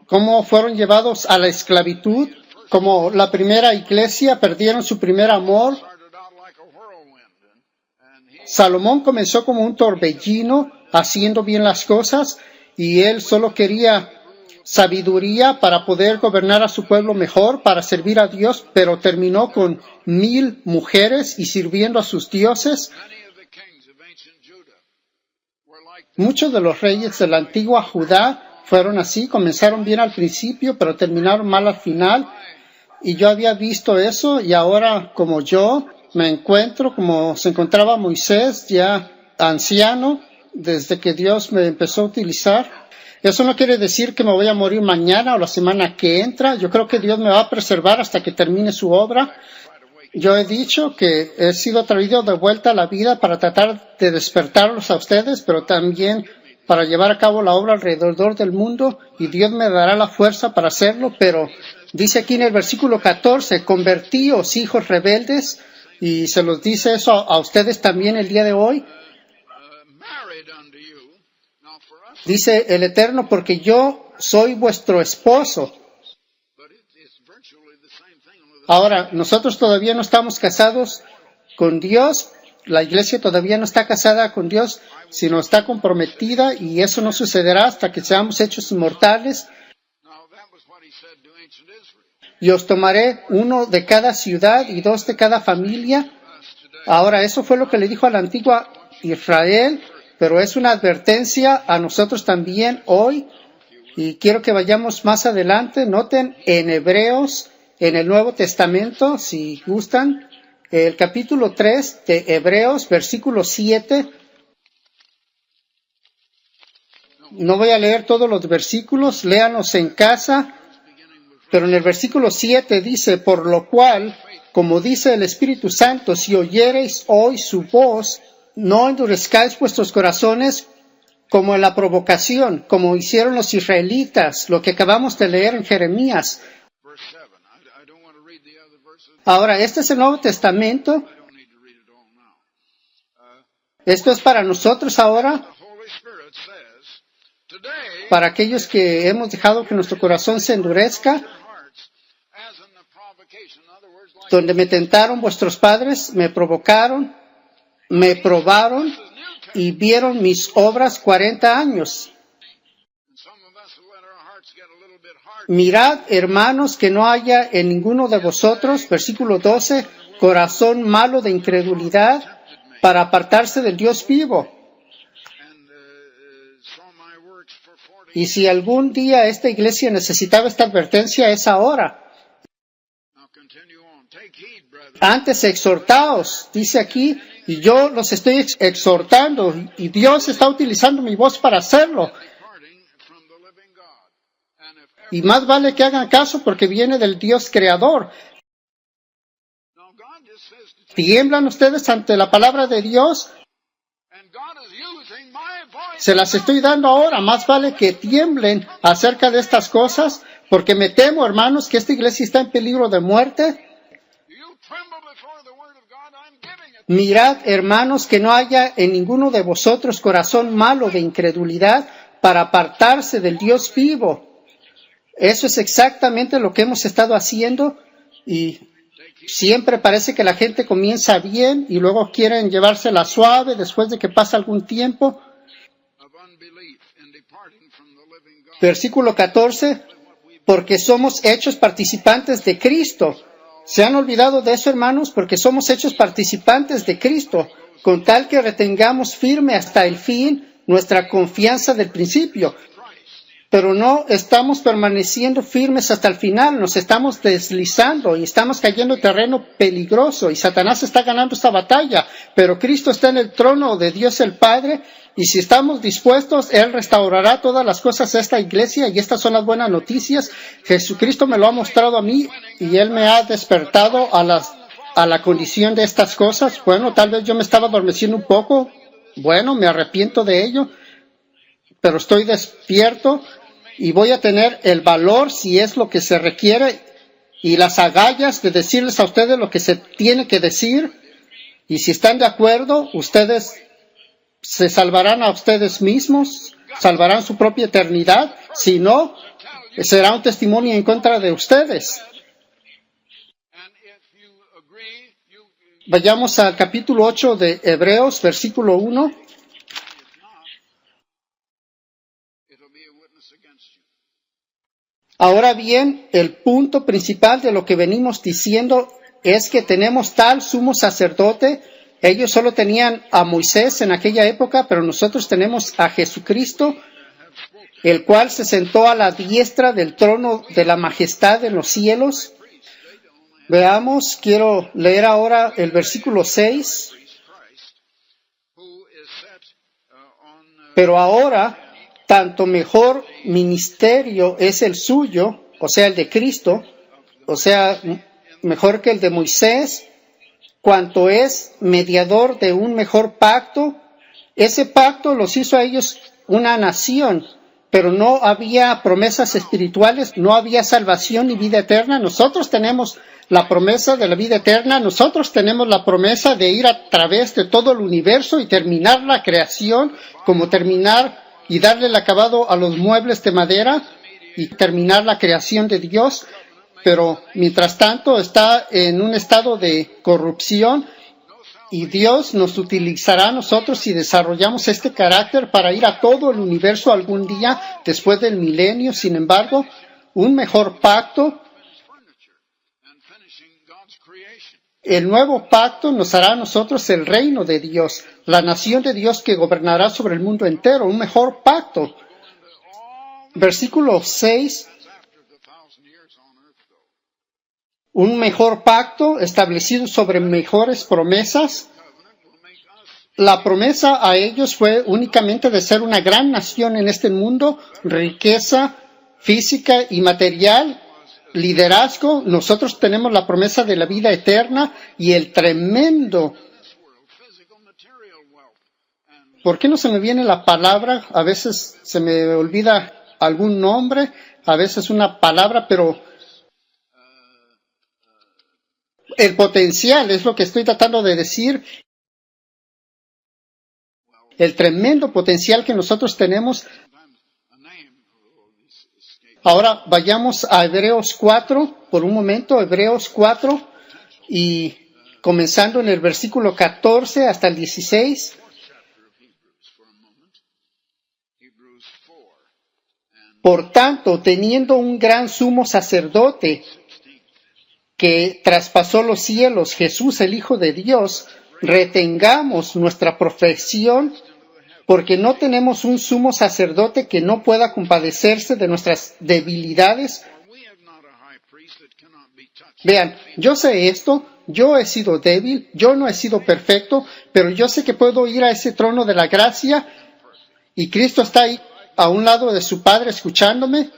cómo fueron llevados a la esclavitud, como la primera iglesia, perdieron su primer amor. Salomón comenzó como un torbellino, haciendo bien las cosas, y él solo quería sabiduría para poder gobernar a su pueblo mejor, para servir a Dios, pero terminó con 1000 mujeres y sirviendo a sus dioses. Muchos de los reyes de la antigua Judá fueron así, comenzaron bien al principio, pero terminaron mal al final. Y yo había visto eso, y ahora como yo me encuentro como se encontraba Moisés, ya anciano, desde que Dios me empezó a utilizar. Eso no quiere decir que me voy a morir mañana o la semana que entra. Yo creo que Dios me va a preservar hasta que termine su obra. Yo he dicho que he sido traído de vuelta a la vida para tratar de despertarlos a ustedes, pero también para llevar a cabo la obra alrededor del mundo, y Dios me dará la fuerza para hacerlo. Pero dice aquí en el versículo 14, convertíos, hijos rebeldes, y se los dice eso a ustedes también el día de hoy. Dice el Eterno, porque yo soy vuestro esposo. Ahora, nosotros todavía no estamos casados con Dios, la iglesia todavía no está casada con Dios, sino está comprometida, y eso no sucederá hasta que seamos hechos inmortales. Y os tomaré 1 de cada ciudad y 2 de cada familia. Ahora, eso fue lo que le dijo a la antigua Israel, pero es una advertencia a nosotros también hoy, y quiero que vayamos más adelante. Noten en Hebreos, en el Nuevo Testamento, si gustan, el capítulo 3 de Hebreos, versículo 7. No voy a leer todos los versículos, léanos en casa, pero en el versículo 7 dice, por lo cual, como dice el Espíritu Santo, si oyereis hoy su voz, no endurezcáis vuestros corazones como en la provocación, como hicieron los israelitas, lo que acabamos de leer en Jeremías. Ahora, este es el Nuevo Testamento. Esto es para nosotros ahora, para aquellos que hemos dejado que nuestro corazón se endurezca, donde me tentaron vuestros padres, me provocaron, me probaron y vieron mis obras 40 años. Mirad, hermanos, que no haya en ninguno de vosotros, versículo 12, corazón malo de incredulidad para apartarse del Dios vivo. Y si algún día esta iglesia necesitaba esta advertencia, es ahora. Antes exhortaos, dice aquí, y yo los estoy exhortando, y Dios está utilizando mi voz para hacerlo. Y más vale que hagan caso porque viene del Dios creador. ¿Tiemblan ustedes ante la palabra de Dios? Se las estoy dando ahora. Más vale que tiemblen acerca de estas cosas, porque me temo, hermanos, que esta iglesia está en peligro de muerte. Mirad, hermanos, que no haya en ninguno de vosotros corazón malo de incredulidad para apartarse del Dios vivo. Eso es exactamente lo que hemos estado haciendo, y Siempre parece que la gente comienza bien y luego quieren llevársela suave después de que pasa algún tiempo. Versículo 14, porque somos hechos participantes de Cristo. ¿Se han olvidado de eso, hermanos? Porque somos hechos participantes de Cristo, con tal que retengamos firme hasta el fin nuestra confianza del principio. Pero no estamos permaneciendo firmes hasta el final, nos estamos deslizando y estamos cayendo en terreno peligroso y Satanás está ganando esta batalla, pero Cristo está en el trono de Dios el Padre y si estamos dispuestos, Él restaurará todas las cosas a esta iglesia y estas son las buenas noticias. Jesucristo me lo ha mostrado a mí y Él me ha despertado a la condición de estas cosas. Bueno, tal vez yo me estaba adormeciendo un poco, bueno, me arrepiento de ello, pero estoy despierto y voy a tener el valor, si es lo que se requiere, y las agallas de decirles a ustedes lo que se tiene que decir, y si están de acuerdo, ustedes se salvarán a ustedes mismos, salvarán su propia eternidad, si no, será un testimonio en contra de ustedes. Vayamos al capítulo 8 de Hebreos, versículo 1. Ahora bien, el punto principal de lo que venimos diciendo es que tenemos tal sumo sacerdote. Ellos solo tenían a Moisés en aquella época, pero nosotros tenemos a Jesucristo, el cual se sentó a la diestra del trono de la majestad en los cielos. Veamos, quiero leer ahora el versículo 6. Pero ahora, tanto mejor ministerio es el suyo, o sea, el de Cristo, o sea, mejor que el de Moisés, cuanto es mediador de un mejor pacto. Ese pacto los hizo a ellos una nación, pero no había promesas espirituales, no había salvación ni vida eterna. Nosotros tenemos la promesa de la vida eterna, nosotros tenemos la promesa de ir a través de todo el universo y terminar la creación, como terminar y darle el acabado a los muebles de madera y terminar la creación de Dios, pero mientras tanto está en un estado de corrupción y Dios nos utilizará a nosotros si desarrollamos este carácter para ir a todo el universo algún día después del milenio. Sin embargo, un mejor pacto, el nuevo pacto nos hará a nosotros el reino de Dios, la nación de Dios que gobernará sobre el mundo entero, un mejor pacto. Versículo 6. Un mejor pacto establecido sobre mejores promesas. La promesa a ellos fue únicamente de ser una gran nación en este mundo, riqueza física y material, liderazgo. Nosotros tenemos la promesa de la vida eterna y el tremendo. ¿Por qué no se me viene la palabra? A veces se me olvida algún nombre, a veces una palabra, pero el potencial es lo que estoy tratando de decir. El tremendo potencial que nosotros tenemos. Ahora vayamos a Hebreos 4, por un momento, Hebreos 4, y comenzando en el versículo 14 hasta el 16. Por tanto, teniendo un gran sumo sacerdote que traspasó los cielos, Jesús el Hijo de Dios, retengamos nuestra profesión, porque no tenemos un sumo sacerdote que no pueda compadecerse de nuestras debilidades. Vean, yo sé esto, yo he sido débil, yo no he sido perfecto, pero yo sé que puedo ir a ese trono de la gracia y Cristo está ahí a un lado de su Padre escuchándome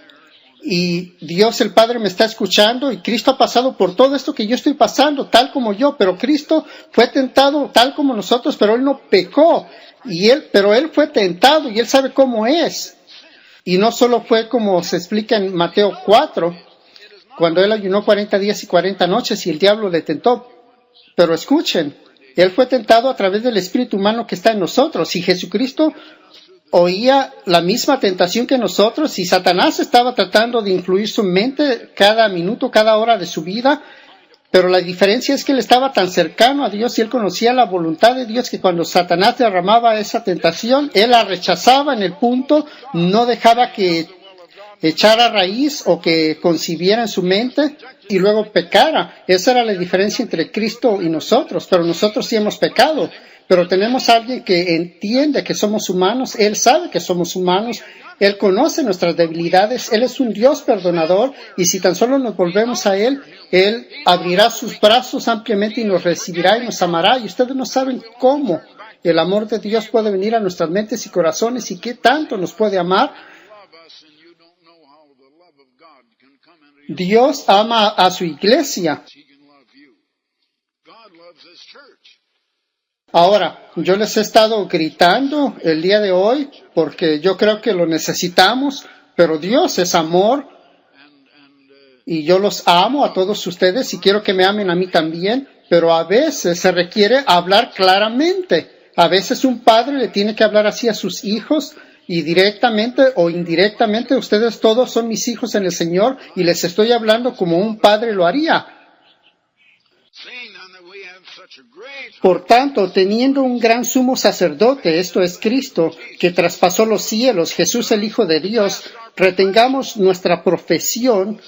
y Dios el Padre me está escuchando y Cristo ha pasado por todo esto que yo estoy pasando, tal como yo, pero Cristo fue tentado tal como nosotros, pero Él no pecó, pero Él fue tentado y Él sabe cómo es. Y no solo fue como se explica en Mateo 4, cuando Él ayunó 40 días y 40 noches y el diablo le tentó, pero escuchen, Él fue tentado a través del espíritu humano que está en nosotros y Jesucristo oía la misma tentación que nosotros y Satanás estaba tratando de influir su mente cada minuto, cada hora de su vida Pero la diferencia es que él estaba tan cercano a Dios y él conocía la voluntad de Dios que cuando Satanás derramaba esa tentación, él la rechazaba en el punto, no dejaba que echara raíz o que concibiera en su mente y luego pecara. Esa era la diferencia entre Cristo y nosotros, pero nosotros sí hemos pecado. Pero tenemos a alguien que entiende que somos humanos, Él sabe que somos humanos, Él conoce nuestras debilidades, Él es un Dios perdonador y si tan solo nos volvemos a Él, Él abrirá sus brazos ampliamente y nos recibirá y nos amará. Y ustedes no saben cómo el amor de Dios puede venir a nuestras mentes y corazones y qué tanto nos puede amar. Dios ama a su iglesia. Ahora, yo les he estado gritando el día de hoy porque yo creo que lo necesitamos, pero Dios es amor y yo los amo a todos ustedes y quiero que me amen a mí también, pero a veces se requiere hablar claramente. A veces un padre le tiene que hablar así a sus hijos y directamente o indirectamente ustedes todos son mis hijos en el Señor y les estoy hablando como un padre lo haría. Por tanto, teniendo un gran sumo sacerdote, esto es Cristo, que traspasó los cielos, Jesús el Hijo de Dios, retengamos nuestra profesión.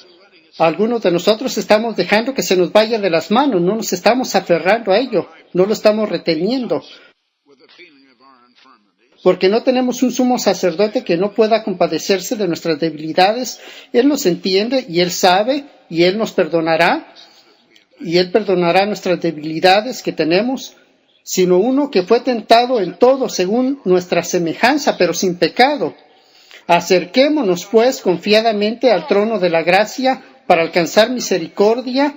Algunos de nosotros estamos dejando que se nos vaya de las manos, no nos estamos aferrando a ello, no lo estamos reteniendo. Porque no tenemos un sumo sacerdote que no pueda compadecerse de nuestras debilidades. Él nos entiende y Él sabe y Él nos perdonará. Y Él perdonará nuestras debilidades que tenemos, sino uno que fue tentado en todo según nuestra semejanza, pero sin pecado. Acerquémonos, pues, confiadamente al trono de la gracia para alcanzar misericordia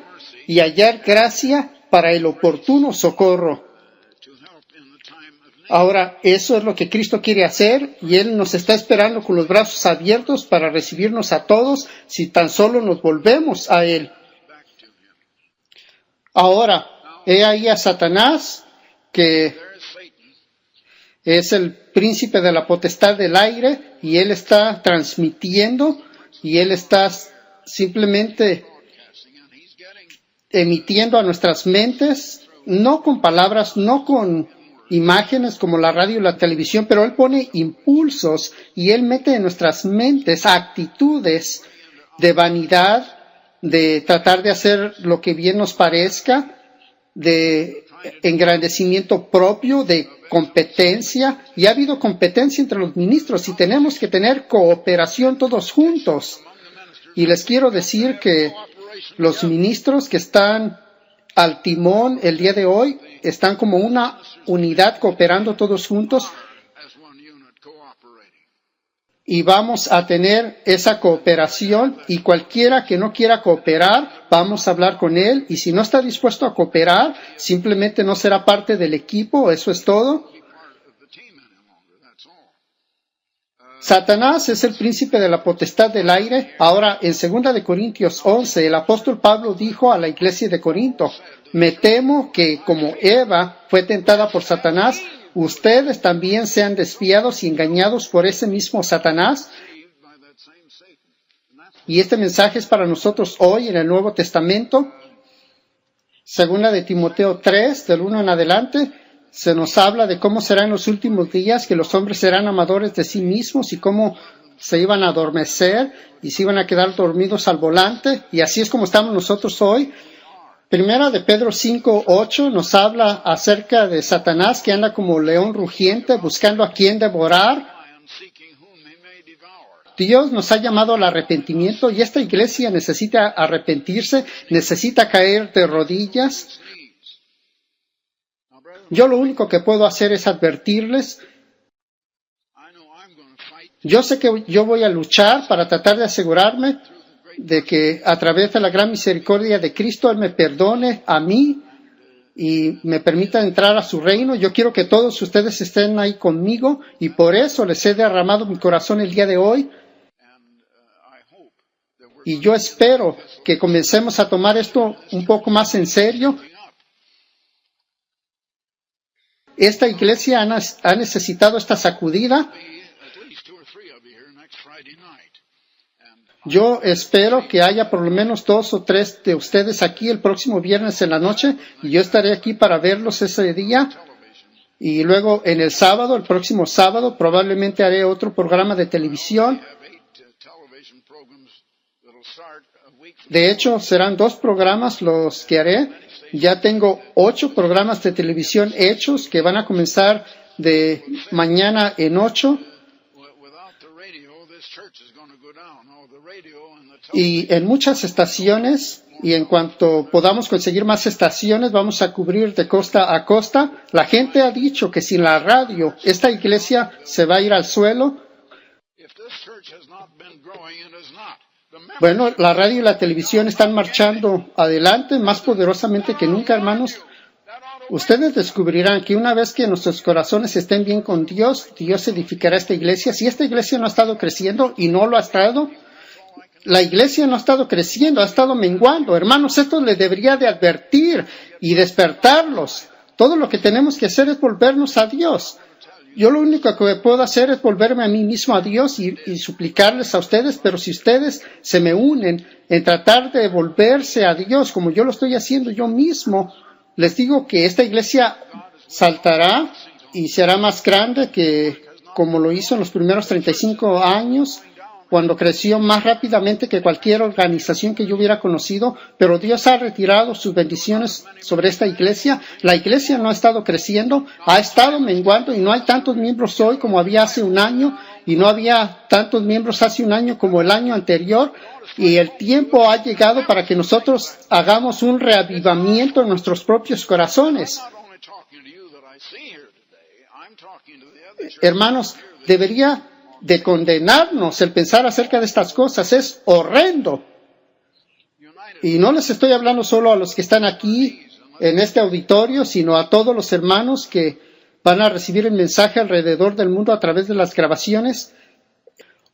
y hallar gracia para el oportuno socorro. Ahora, eso es lo que Cristo quiere hacer y Él nos está esperando con los brazos abiertos para recibirnos a todos si tan solo nos volvemos a Él. Ahora, he ahí a Satanás, que es el príncipe de la potestad del aire, y él está transmitiendo, y él está simplemente emitiendo a nuestras mentes, no con palabras, no con imágenes como la radio y la televisión, pero él pone impulsos, y él mete en nuestras mentes actitudes de vanidad, de tratar de hacer lo que bien nos parezca, de engrandecimiento propio, de competencia, y ha habido competencia entre los ministros y tenemos que tener cooperación todos juntos. Y les quiero decir que los ministros que están al timón el día de hoy están como una unidad cooperando todos juntos. Y vamos a tener esa cooperación y cualquiera que no quiera cooperar, vamos a hablar con él y si no está dispuesto a cooperar, simplemente no será parte del equipo, eso es todo. Satanás es el príncipe de la potestad del aire. Ahora, en 2 de Corintios 11, el apóstol Pablo dijo a la iglesia de Corinto, me temo que como Eva fue tentada por Satanás, ustedes también sean desviados y engañados por ese mismo Satanás. Y este mensaje es para nosotros hoy en el Nuevo Testamento. 2 de Timoteo 3, del 1 en adelante, se nos habla de cómo será en los últimos días, que los hombres serán amadores de sí mismos y cómo se iban a adormecer y se iban a quedar dormidos al volante. Y así es como estamos nosotros hoy. Primera de Pedro 5:8 nos habla acerca de Satanás que anda como león rugiente buscando a quien devorar. Dios nos ha llamado al arrepentimiento y esta iglesia necesita arrepentirse, necesita caer de rodillas. Yo lo único que puedo hacer es advertirles. Yo sé que yo voy a luchar para tratar de asegurarme de que a través de la gran misericordia de Cristo Él me perdone a mí y me permita entrar a su reino. Yo quiero que todos ustedes estén ahí conmigo y por eso les he derramado mi corazón el día de hoy. Y yo espero que comencemos a tomar esto un poco más en serio. Esta iglesia ha necesitado esta sacudida. Yo espero que haya por lo menos 2 o 3 de ustedes aquí el próximo viernes en la noche, y yo estaré aquí para verlos ese día. Y luego en el sábado, el próximo sábado, probablemente haré otro programa de televisión. De hecho, serán 2 programas los que haré. Ya tengo 8 programas de televisión hechos que van a comenzar de mañana en 8. Y en muchas estaciones, y en cuanto podamos conseguir más estaciones, vamos a cubrir de costa a costa. La gente ha dicho que sin la radio, esta iglesia se va a ir al suelo. Bueno, la radio y la televisión están marchando adelante más poderosamente que nunca, hermanos. Ustedes descubrirán que una vez que nuestros corazones estén bien con Dios, Dios edificará esta iglesia. Si esta iglesia no ha estado creciendo, y no lo ha estado, la iglesia no ha estado creciendo, ha estado menguando. Hermanos, esto les debería de advertir y despertarlos. Todo lo que tenemos que hacer es volvernos a Dios. Yo lo único que puedo hacer es volverme a mí mismo a Dios y suplicarles a ustedes, pero si ustedes se me unen en tratar de volverse a Dios como yo lo estoy haciendo yo mismo, les digo que esta iglesia saltará y se hará más grande que como lo hizo en los primeros 35 años, cuando creció más rápidamente que cualquier organización que yo hubiera conocido, pero Dios ha retirado sus bendiciones sobre esta iglesia. La iglesia no ha estado creciendo, ha estado menguando y no hay tantos miembros hoy como había hace un año, y no había tantos miembros hace un año como el año anterior, y el tiempo ha llegado para que nosotros hagamos un reavivamiento en nuestros propios corazones. Hermanos, debería de condenarnos el pensar acerca de estas cosas. Es horrendo. Y no les estoy hablando solo a los que están aquí en este auditorio, sino a todos los hermanos que van a recibir el mensaje alrededor del mundo a través de las grabaciones.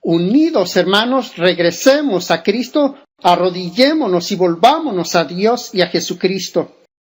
Unidos, hermanos, regresemos a Cristo, arrodillémonos y volvámonos a Dios y a Jesucristo.